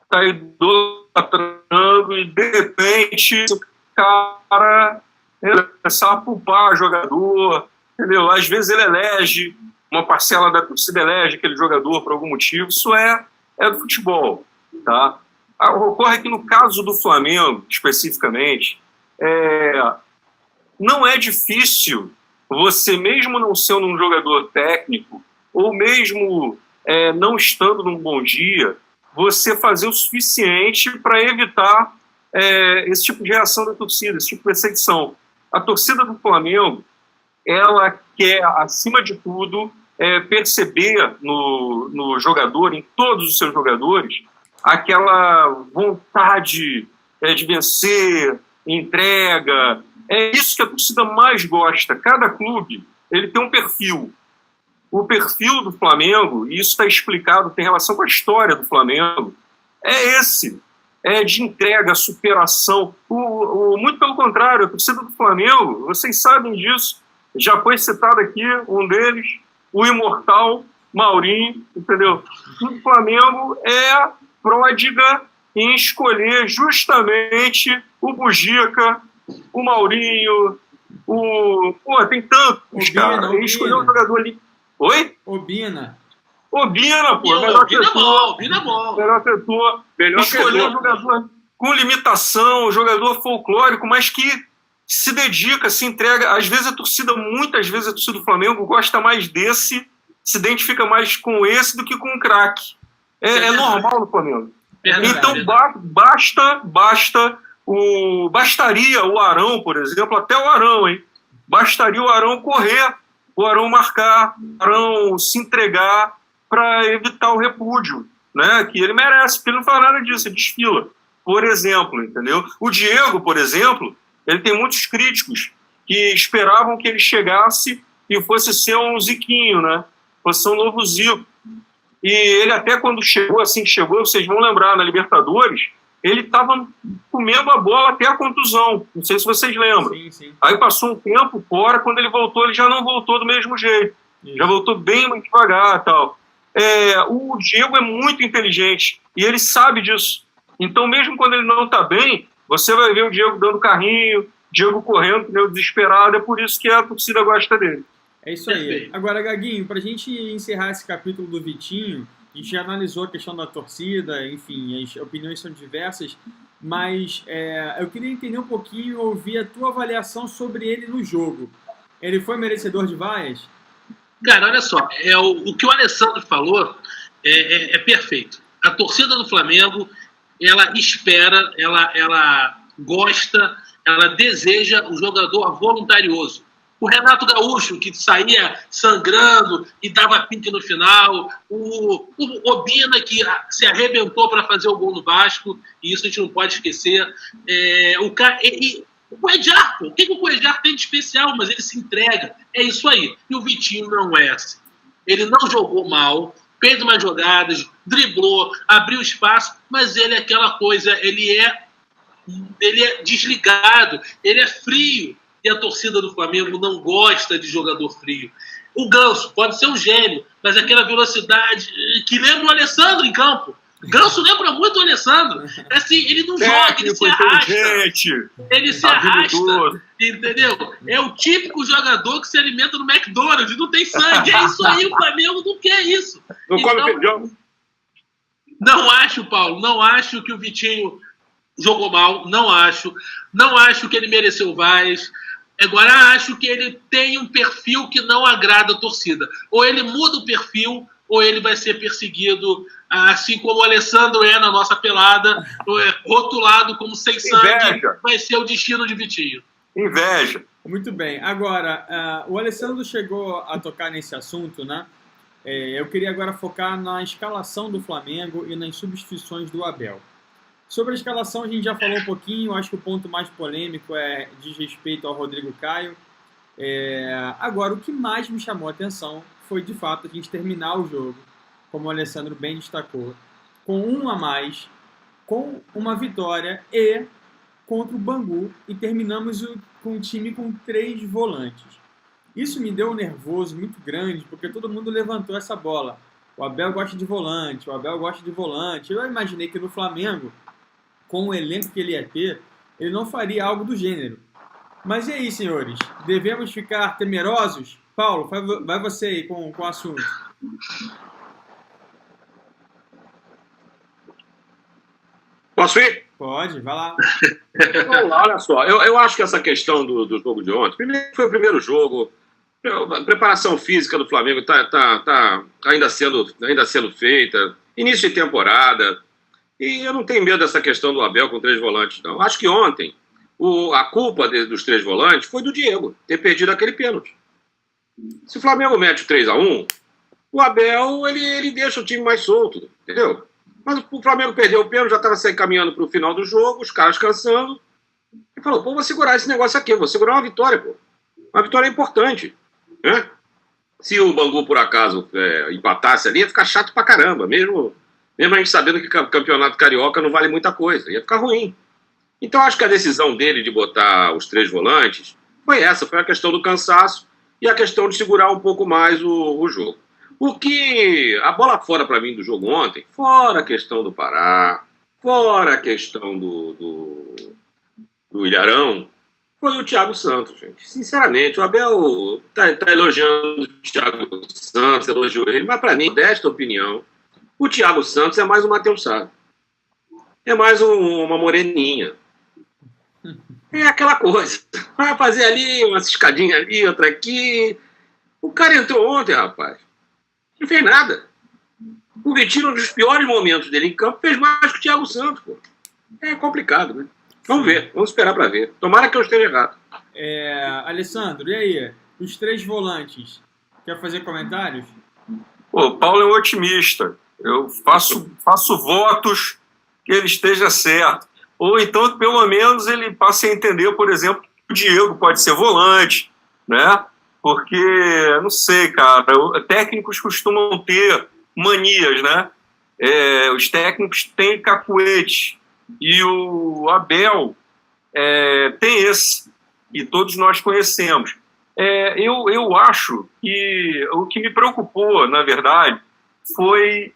está idolatrando e, de repente, o cara começar a pulpar jogador, entendeu? Às vezes ele elege, uma parcela da torcida elege aquele jogador por algum motivo. Isso é do futebol, tá? Ocorre que no caso do Flamengo, especificamente, não é difícil você, mesmo não sendo um jogador técnico, ou mesmo não estando num bom dia, você fazer o suficiente para evitar esse tipo de reação da torcida, esse tipo de perseguição. A torcida do Flamengo, ela quer, acima de tudo, perceber no jogador, em todos os seus jogadores, aquela vontade de vencer, entrega. É isso que a torcida mais gosta. Cada clube ele tem um perfil. O perfil do Flamengo, e isso está explicado, tem relação com a história do Flamengo, é esse. É de entrega, superação. Muito pelo contrário, a torcida do Flamengo, vocês sabem disso, já foi citado aqui um deles, o imortal Maurinho, entendeu? O Flamengo é pródiga em escolher justamente o Bugica, o Maurinho, tem tantos, cara. Ele escolheu um jogador ali. Oi? Obina, pô. Melhor setor. Escolheu um jogador com limitação, um jogador folclórico, mas que se dedica, se entrega. Muitas vezes a torcida do Flamengo gosta mais desse, se identifica mais com esse do que com o craque. É normal no Flamengo. Então bastaria o Arão, por exemplo, até o Arão, hein? Bastaria o Arão correr, o Arão marcar, o Arão se entregar para evitar o repúdio, né? Que ele merece, porque ele não faz nada disso, ele desfila. Por exemplo, entendeu? O Diego, por exemplo, ele tem muitos críticos que esperavam que ele chegasse e fosse ser um Ziquinho, né? Fosse ser um novo Zico. E ele até quando chegou, vocês vão lembrar, na Libertadores, ele estava comendo a bola até a contusão. Não sei se vocês lembram. Sim. Aí passou um tempo fora, quando ele voltou, ele já não voltou do mesmo jeito. Sim. Já voltou bem mais devagar e tal. O Diego é muito inteligente e ele sabe disso. Então, mesmo quando ele não está bem, você vai ver o Diego dando carrinho, Diego correndo, meio desesperado. É por isso que a torcida gosta dele. É isso aí. Agora, Gaguinho, para a gente encerrar esse capítulo do Vitinho, a gente já analisou a questão da torcida, enfim, as opiniões são diversas, mas eu queria entender um pouquinho, ouvir a tua avaliação sobre ele no jogo. Ele foi merecedor de vaias? Cara, olha só, o que o Alessandro falou é perfeito. A torcida do Flamengo, ela espera, ela gosta, ela deseja um jogador voluntarioso. O Renato Gaúcho, que saía sangrando e dava pique no final. O Obina, que se arrebentou para fazer o gol no Vasco, e isso a gente não pode esquecer. O Cuéllar, o que o Cuéllar tem de especial? Mas ele se entrega. É isso aí. E o Vitinho não é assim. Ele não jogou mal, fez umas jogadas, driblou, abriu espaço, mas ele é aquela coisa, ele é desligado, ele é frio. E a torcida do Flamengo não gosta de jogador frio. O Ganso pode ser um gênio, mas aquela velocidade que lembra o Alessandro em campo. O Ganso lembra muito o Alessandro. Assim, ele não joga, ele se arrasta. Ele se arrasta, entendeu? É o típico jogador que se alimenta no McDonald's, não tem sangue. É isso aí, o Flamengo não quer isso. Não come feijão. Não acho, Paulo, não acho que o Vitinho jogou mal, não acho. Não acho que ele mereceu vaias. Agora, acho que ele tem um perfil que não agrada a torcida. Ou ele muda o perfil, ou ele vai ser perseguido, assim como o Alessandro é na nossa pelada, rotulado como sem sangue. Inveja. Vai ser o destino de Vitinho. Inveja. Muito bem. Agora, o Alessandro chegou a tocar nesse assunto, né? Eu queria agora focar na escalação do Flamengo e nas substituições do Abel. Sobre a escalação, a gente já falou um pouquinho. Acho que o ponto mais polêmico diz respeito ao Rodrigo Caio. Agora, o que mais me chamou a atenção foi, de fato, a gente terminar o jogo, como o Alessandro bem destacou, com um a mais, com uma vitória e contra o Bangu, e terminamos com o time com 3 volantes. Isso me deu um nervoso muito grande, porque todo mundo levantou essa bola. O Abel gosta de volante, o Abel gosta de volante. Eu imaginei que no Flamengo, com o elenco que ele ia ter, ele não faria algo do gênero. Mas e aí, senhores? Devemos ficar temerosos? Paulo, vai você aí com o assunto. Posso ir? Pode, vai lá. Vamos lá, olha só. Eu acho que essa questão do jogo de ontem, primeiro foi o primeiro jogo, a preparação física do Flamengo está ainda sendo feita, início de temporada, e eu não tenho medo dessa questão do Abel com 3 volantes, não. Acho que ontem a culpa dos 3 volantes foi do Diego, ter perdido aquele pênalti. Se o Flamengo mete o 3-1, o Abel ele deixa o time mais solto, entendeu? Mas o Flamengo perdeu o pênalti, já estava se encaminhando para o final do jogo, os caras cansando. Ele falou, vou segurar esse negócio aqui, vou segurar uma vitória, pô. Uma vitória importante, né? Se o Bangu, por acaso, empatasse ali, ia ficar chato pra caramba, mesmo a gente sabendo que o campeonato carioca não vale muita coisa, ia ficar ruim. Então, acho que a decisão dele de botar os 3 volantes foi a questão do cansaço e a questão de segurar um pouco mais o jogo. O que a bola fora para mim do jogo ontem, fora a questão do Pará, fora a questão do Ilharão, foi o Thiago Santos, gente. Sinceramente, o Abel tá elogiando o Thiago Santos, elogiou ele, mas para mim, desta opinião, o Thiago Santos é mais um Matheus Sá. É mais uma moreninha. É aquela coisa. Vai fazer ali, uma ciscadinha ali, outra aqui. O cara entrou ontem, rapaz. Não fez nada. O Vitinho, um dos piores momentos dele em campo, fez mais que o Thiago Santos, pô. É complicado, né? Vamos ver, vamos esperar para ver. Tomara que eu esteja errado. Alessandro, e aí? Os 3 volantes, quer fazer comentários? O Paulo é um otimista. Eu faço votos que ele esteja certo. Ou então, pelo menos, ele passe a entender, por exemplo, que o Diego pode ser volante, né? Porque, não sei, cara, técnicos costumam ter manias, né? Os técnicos têm cacuete. E o Abel tem esse. E todos nós conhecemos. Eu acho que o que me preocupou, na verdade, foi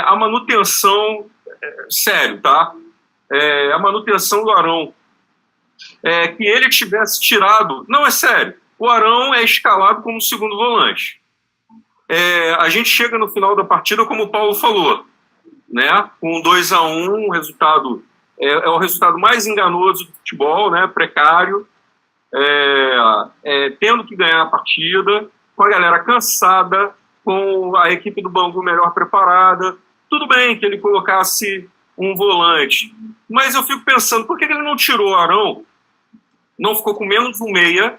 a manutenção, sério, tá? A manutenção do Arão. Que ele tivesse tirado... Não, é sério. O Arão é escalado como segundo volante. A gente chega no final da partida, como o Paulo falou, né? Com 2-1, um resultado é o resultado mais enganoso do futebol, né, precário, tendo que ganhar a partida, com a galera cansada, com a equipe do Bangu melhor preparada. Tudo bem que ele colocasse um volante, mas eu fico pensando, por que ele não tirou o Arão, não ficou com menos um meia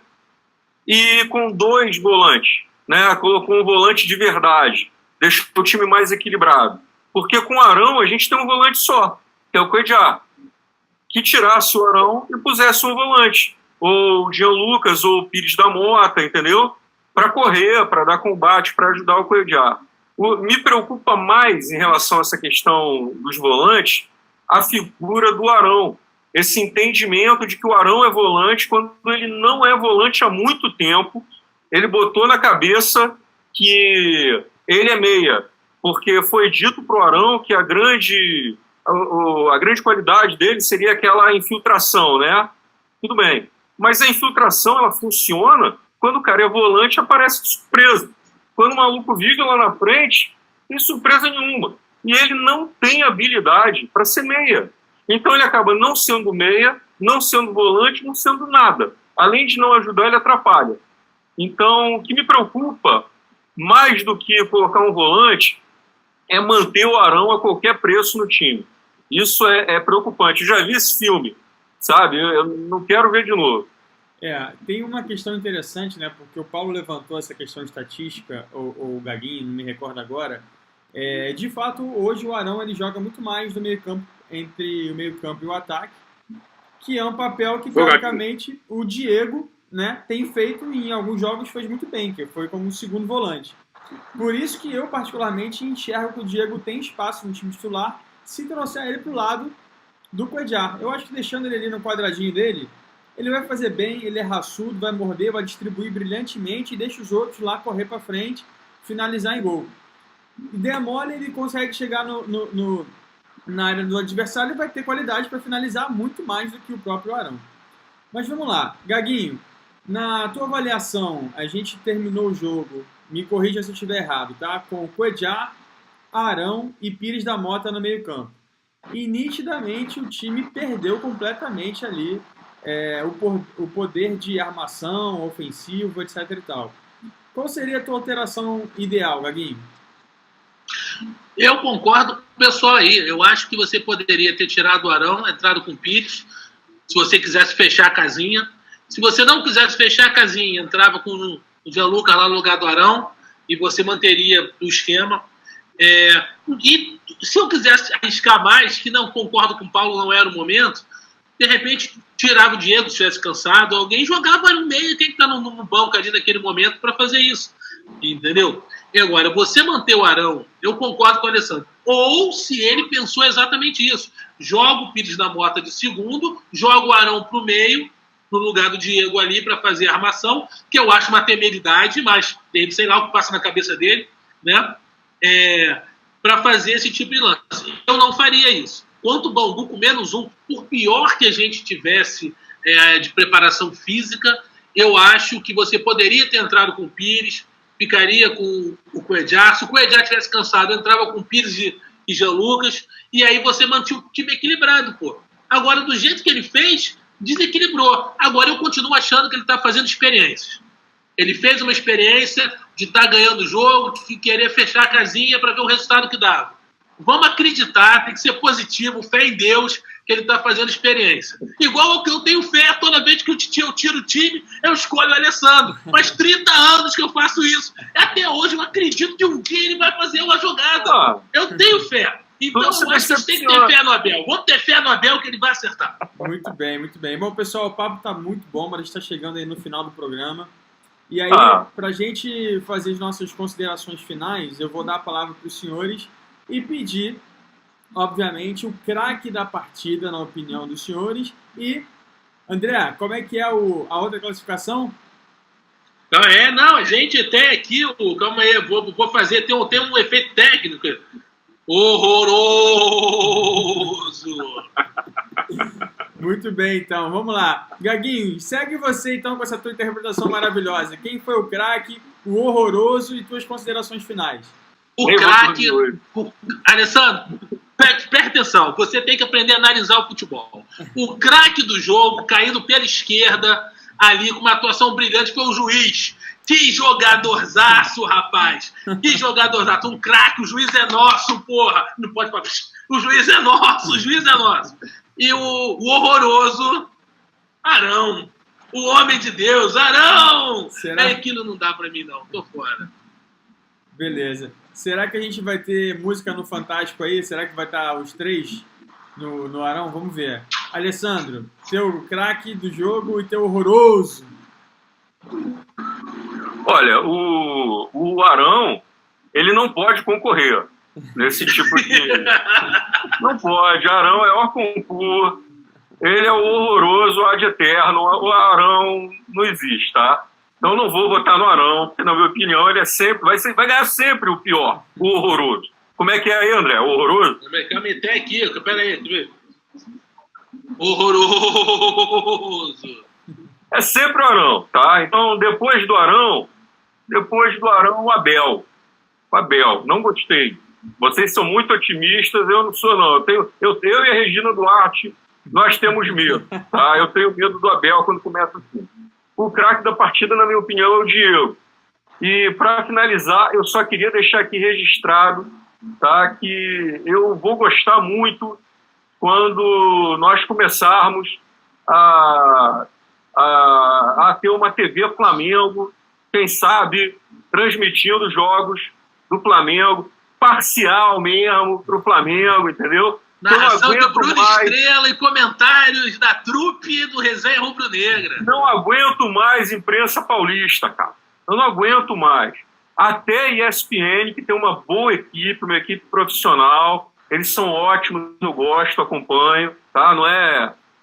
e com 2 volantes, né? Colocou um volante de verdade, deixou o time mais equilibrado. Porque com o Arão a gente tem um volante só, que é o Cuejá, que tirasse o Arão e pusesse um volante, ou o Jean Lucas, ou o Pires da Mota, entendeu? Para correr, para dar combate, para ajudar o Cuejá. Me preocupa mais em relação a essa questão dos volantes a figura do Arão. Esse entendimento de que o Arão é volante quando ele não é volante há muito tempo. Ele botou na cabeça que ele é meia, porque foi dito para o Arão que a grande qualidade dele seria aquela infiltração, né? Tudo bem. Mas a infiltração, ela funciona quando o cara é volante e aparece de surpresa. Quando o maluco vive lá na frente, não tem surpresa nenhuma. E ele não tem habilidade para ser meia. Então ele acaba não sendo meia, não sendo volante, não sendo nada. Além de não ajudar, ele atrapalha. Então, o que me preocupa, mais do que colocar um volante, é manter o Arão a qualquer preço no time. Isso é preocupante. Eu já vi esse filme, sabe? Eu não quero ver de novo. Tem uma questão interessante, né? Porque o Paulo levantou essa questão de estatística, ou o Gaguinho, não me recordo agora. De fato, hoje o Arão ele joga muito mais no meio-campo, entre o meio-campo e o ataque, que é um papel que, teoricamente, o Diego, né, tem feito e em alguns jogos fez muito bem, que foi como segundo volante. Por isso que eu, particularmente, enxergo que o Diego tem espaço no time titular se trouxer ele para o lado do Cuejá. Eu acho que deixando ele ali no quadradinho dele, ele vai fazer bem, ele é raçudo, vai morder, vai distribuir brilhantemente e deixa os outros lá correr para frente, finalizar em gol. E der mole, ele consegue chegar na área do adversário e vai ter qualidade para finalizar muito mais do que o próprio Arão. Mas vamos lá, Gaguinho, na tua avaliação, a gente terminou o jogo, me corrija se eu estiver errado, tá? Com Cuejá, Arão e Pires da Mota no meio campo. E nitidamente o time perdeu completamente ali o poder de armação, ofensivo, etc e tal. Qual seria a tua alteração ideal, Gaguinho? Eu concordo com o pessoal aí. Eu acho que você poderia ter tirado o Arão, entrado com o Pires, se você quisesse fechar a casinha. Se você não quisesse fechar a casinha, entrava com o Jean Lucas lá no lugar do Arão e você manteria o esquema. E se eu quisesse arriscar mais, que não concordo com o Paulo, não era o momento, de repente tirava o Diego, se estivesse cansado, alguém jogava no meio, quem está no banco ali naquele momento para fazer isso, entendeu? E agora, você manter o Arão, eu concordo com o Alessandro, ou se ele pensou exatamente isso, joga o Pires da Mota de segundo, joga o Arão para o meio, no lugar do Diego ali para fazer a armação, que eu acho uma temeridade, mas ele, sei lá o que passa na cabeça dele, né? Para fazer esse tipo de lance. Eu não faria isso. Quanto o Bangu com -1, por pior que a gente tivesse de preparação física, eu acho que você poderia ter entrado com o Pires, ficaria com o Cuejá. Se o Cuejá tivesse cansado, entrava com o Pires e Jean Lucas, e aí você mantinha o time equilibrado, pô. Agora, do jeito que ele fez, desequilibrou. Agora eu continuo achando que ele está fazendo experiências. Ele fez uma experiência de estar ganhando o jogo, de querer fechar a casinha para ver o resultado que dava. Vamos acreditar, tem que ser positivo, fé em Deus, que ele está fazendo experiência. Igual ao que eu tenho fé, toda vez que eu tiro o time, eu escolho o Alessandro. Faz 30 anos que eu faço isso. Até hoje eu acredito que um dia ele vai fazer uma jogada. Eu tenho fé. Então eu acho que a gente tem que ter fé no Abel. Vamos ter fé no Abel que ele vai acertar. Muito bem, muito bem. Bom, pessoal, o papo está muito bom, mas a gente está chegando aí no final do programa. E aí, para a gente fazer as nossas considerações finais, eu vou dar a palavra para os senhores e pedir, obviamente, o craque da partida, na opinião dos senhores. E, André, como é que é a outra classificação? Não, a gente tem aqui, calma aí, vou fazer, tem um efeito técnico. Horroroso! Muito bem, então, vamos lá. Gaguinho, segue você então com essa tua interpretação maravilhosa. Quem foi o craque, o horroroso e tuas considerações finais? O craque... Alessandro, Presta atenção, você tem que aprender a analisar o futebol. O craque do jogo, caindo pela esquerda, ali com uma atuação brilhante, foi o juiz. Que jogadorzaço, rapaz! Que jogadorzaço! Um craque, o juiz é nosso, porra! Não pode falar. O juiz é nosso, o juiz é nosso. E o horroroso Arão. O homem de Deus, Arão! Será? Aquilo não dá pra mim, não. Tô fora. Beleza. Será que a gente vai ter música no Fantástico aí? Será que vai estar os três no Arão? Vamos ver. Alessandro, teu craque do jogo e teu horroroso. Olha, o Arão, ele não pode concorrer nesse tipo de... Não pode. Arão é o concurso. Ele é o horroroso ad eterno. O Arão não existe, tá? Então não vou votar no Arão, porque na minha opinião ele é sempre, vai ganhar sempre o pior, o horroroso. Como é que é aí, André? O horroroso? Calma aí, até aqui, pera aí. Horroroso. É sempre o Arão, tá? Então depois do Arão, o Abel. O Abel, não gostei. Vocês são muito otimistas, eu não sou não. Eu e a Regina Duarte, nós temos medo, tá? Eu tenho medo do Abel quando começa assim. O craque da partida, na minha opinião, é o Diego. E, para finalizar, eu só queria deixar aqui registrado, tá, que eu vou gostar muito quando nós começarmos a ter uma TV Flamengo, quem sabe, transmitindo jogos do Flamengo, parcial mesmo para o Flamengo, entendeu? Narração do Bruno Estrela e comentários da trupe do Resenha Rubro-Negra. Não aguento mais imprensa paulista, cara. Eu não aguento mais. Até ESPN, que tem uma boa equipe, uma equipe profissional. Eles são ótimos, eu gosto, acompanho. Tá?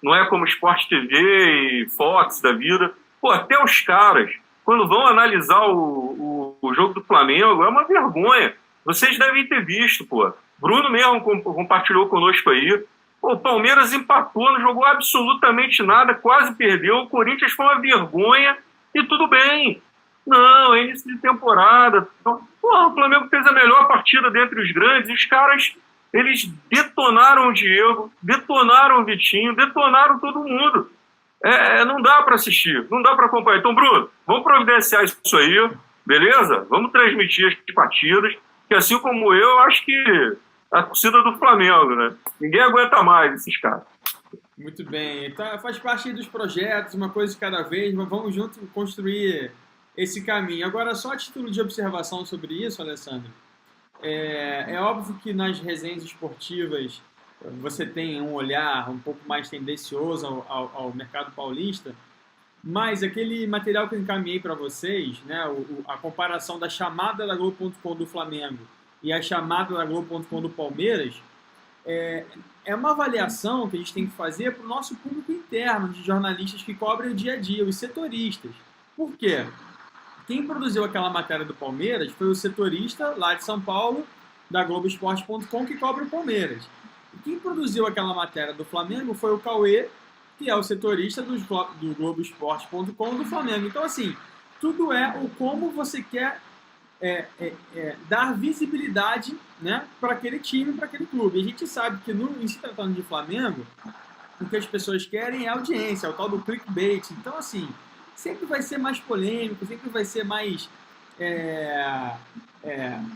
Não é como Sport TV e Fox da vida. Pô, até os caras, quando vão analisar o jogo do Flamengo, é uma vergonha. Vocês devem ter visto, pô. Bruno mesmo compartilhou conosco aí. O Palmeiras empatou, não jogou absolutamente nada, quase perdeu. O Corinthians foi uma vergonha e tudo bem. Não, é início de temporada. Então, o Flamengo fez a melhor partida dentre os grandes e os caras, eles detonaram o Diego, detonaram o Vitinho, detonaram todo mundo. Não dá para assistir, não dá para acompanhar. Então, Bruno, vamos providenciar isso aí, beleza? Vamos transmitir as partidas, que assim como eu acho que a torcida do Flamengo, né? Ninguém aguenta mais esses caras. Muito bem. Tá, faz parte dos projetos, uma coisa de cada vez, mas vamos juntos construir esse caminho. Agora, só a título de observação sobre isso, Alessandro, é óbvio que nas resenhas esportivas você tem um olhar um pouco mais tendencioso ao mercado paulista, mas aquele material que eu encaminhei para vocês, né, a comparação da chamada da Globo.com do Flamengo e a chamada da Globo.com do Palmeiras, é uma avaliação que a gente tem que fazer para o nosso público interno, de jornalistas que cobrem o dia a dia, os setoristas. Por quê? Quem produziu aquela matéria do Palmeiras foi o setorista lá de São Paulo, da Globoesporte.com, que cobre o Palmeiras. E quem produziu aquela matéria do Flamengo foi o Cauê, que é o setorista do Globoesporte.com do Flamengo. Então, assim, tudo é o como você quer dar visibilidade, né, para aquele time, para aquele clube. E a gente sabe que, em se tratando de Flamengo, o que as pessoas querem é audiência, é o tal do clickbait. Então, assim, sempre vai ser mais polêmico, sempre vai ser mais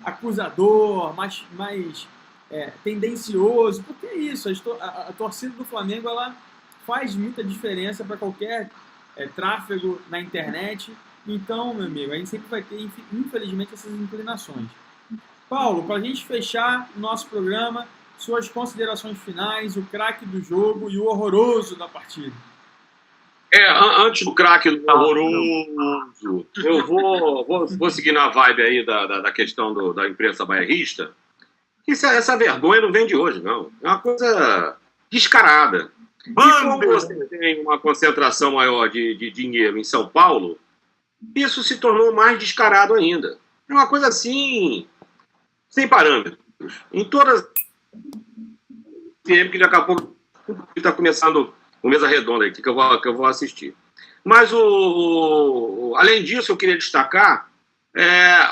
acusador, mais tendencioso, porque é isso, a torcida do Flamengo, ela faz muita diferença para qualquer tráfego na internet. Então, meu amigo, a gente sempre vai ter, infelizmente, essas inclinações. Paulo, para a gente fechar o nosso programa, suas considerações finais, o craque do jogo e o horroroso da partida. Antes do craque do horroroso, eu vou seguir na vibe aí da questão da imprensa bairrista. Essa vergonha não vem de hoje, não. É uma coisa descarada. E como você tem uma concentração maior de dinheiro em São Paulo, isso se tornou mais descarado ainda. É uma coisa assim, sem parâmetros. Em todas... que daqui a pouco está começando uma mesa redonda aqui que eu vou assistir. Mas, além disso, eu queria destacar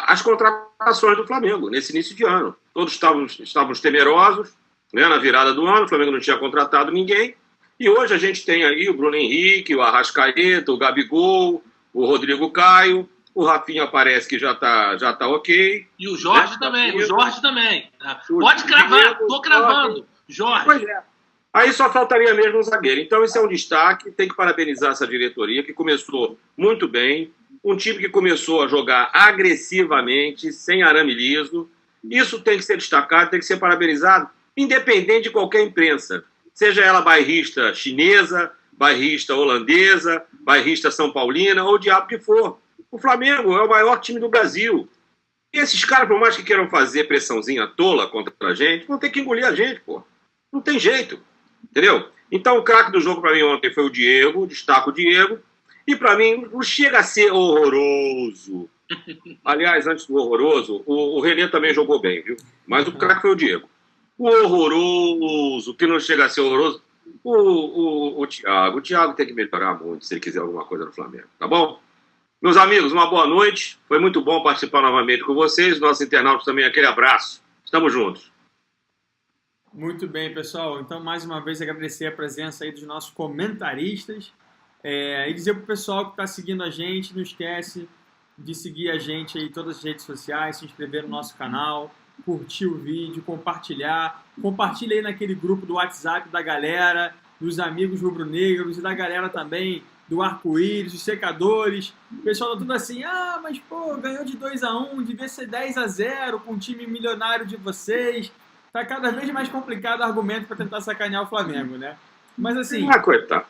as contratações do Flamengo nesse início de ano. Todos estávamos temerosos, né, na virada do ano, o Flamengo não tinha contratado ninguém, e hoje a gente tem aí o Bruno Henrique, o Arrascaeta, o Gabigol, o Rodrigo Caio, o Rafinha parece que já tá ok. E o Jorge também, o Jorge também. Pode cravar, tô cravando. Jorge. Pois é. Aí só faltaria mesmo um zagueiro. Então esse é um destaque, tem que parabenizar essa diretoria, que começou muito bem, um time que começou a jogar agressivamente, sem arame liso. Isso tem que ser destacado, tem que ser parabenizado, independente de qualquer imprensa. Seja ela bairrista chinesa, bairrista holandesa, bairrista são paulina, ou o diabo que for. O Flamengo é o maior time do Brasil. E esses caras, por mais que queiram fazer pressãozinha tola contra a gente, vão ter que engolir a gente, pô. Não tem jeito. Entendeu? Então o craque do jogo para mim ontem foi o Diego, destaco o Diego. E para mim não chega a ser horroroso. Aliás, antes do horroroso, o René também jogou bem, viu? Mas o craque foi o Diego. O horroroso, que não chega a ser horroroso, o Thiago. O Thiago tem que melhorar muito se ele quiser alguma coisa no Flamengo, tá bom? Meus amigos, uma boa noite. Foi muito bom participar novamente com vocês. Nossos internautas também, aquele abraço. Estamos juntos. Muito bem, pessoal. Então, mais uma vez, agradecer a presença aí dos nossos comentaristas. E dizer pro pessoal que está seguindo a gente, não esquece de seguir a gente aí em todas as redes sociais, se inscrever no nosso canal, curtir o vídeo, compartilhar. Compartilha aí naquele grupo do WhatsApp da galera, dos amigos rubro-negros e da galera também do arco-íris, dos secadores. O pessoal tá tudo assim, mas pô, ganhou de 2-1, devia ser 10-0 com o time milionário de vocês. Tá cada vez mais complicado o argumento para tentar sacanear o Flamengo, né? Mas assim, coitado.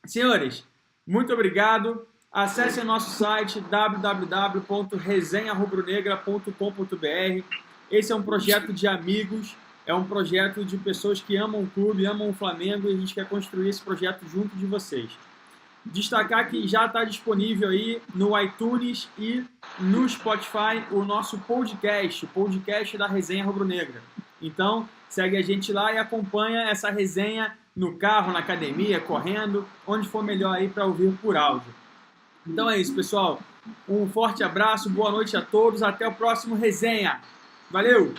Senhores, muito obrigado. Acesse o nosso site www.resenharubronegra.com.br. Esse é um projeto de amigos, é um projeto de pessoas que amam o clube, amam o Flamengo, e a gente quer construir esse projeto junto de vocês. Destacar que já está disponível aí no iTunes e no Spotify o nosso podcast, o podcast da Resenha Rubro-Negra. Então, segue a gente lá e acompanha essa resenha no carro, na academia, correndo, onde for melhor aí para ouvir por áudio. Então é isso, pessoal. Um forte abraço, boa noite a todos, até o próximo Resenha. Valeu!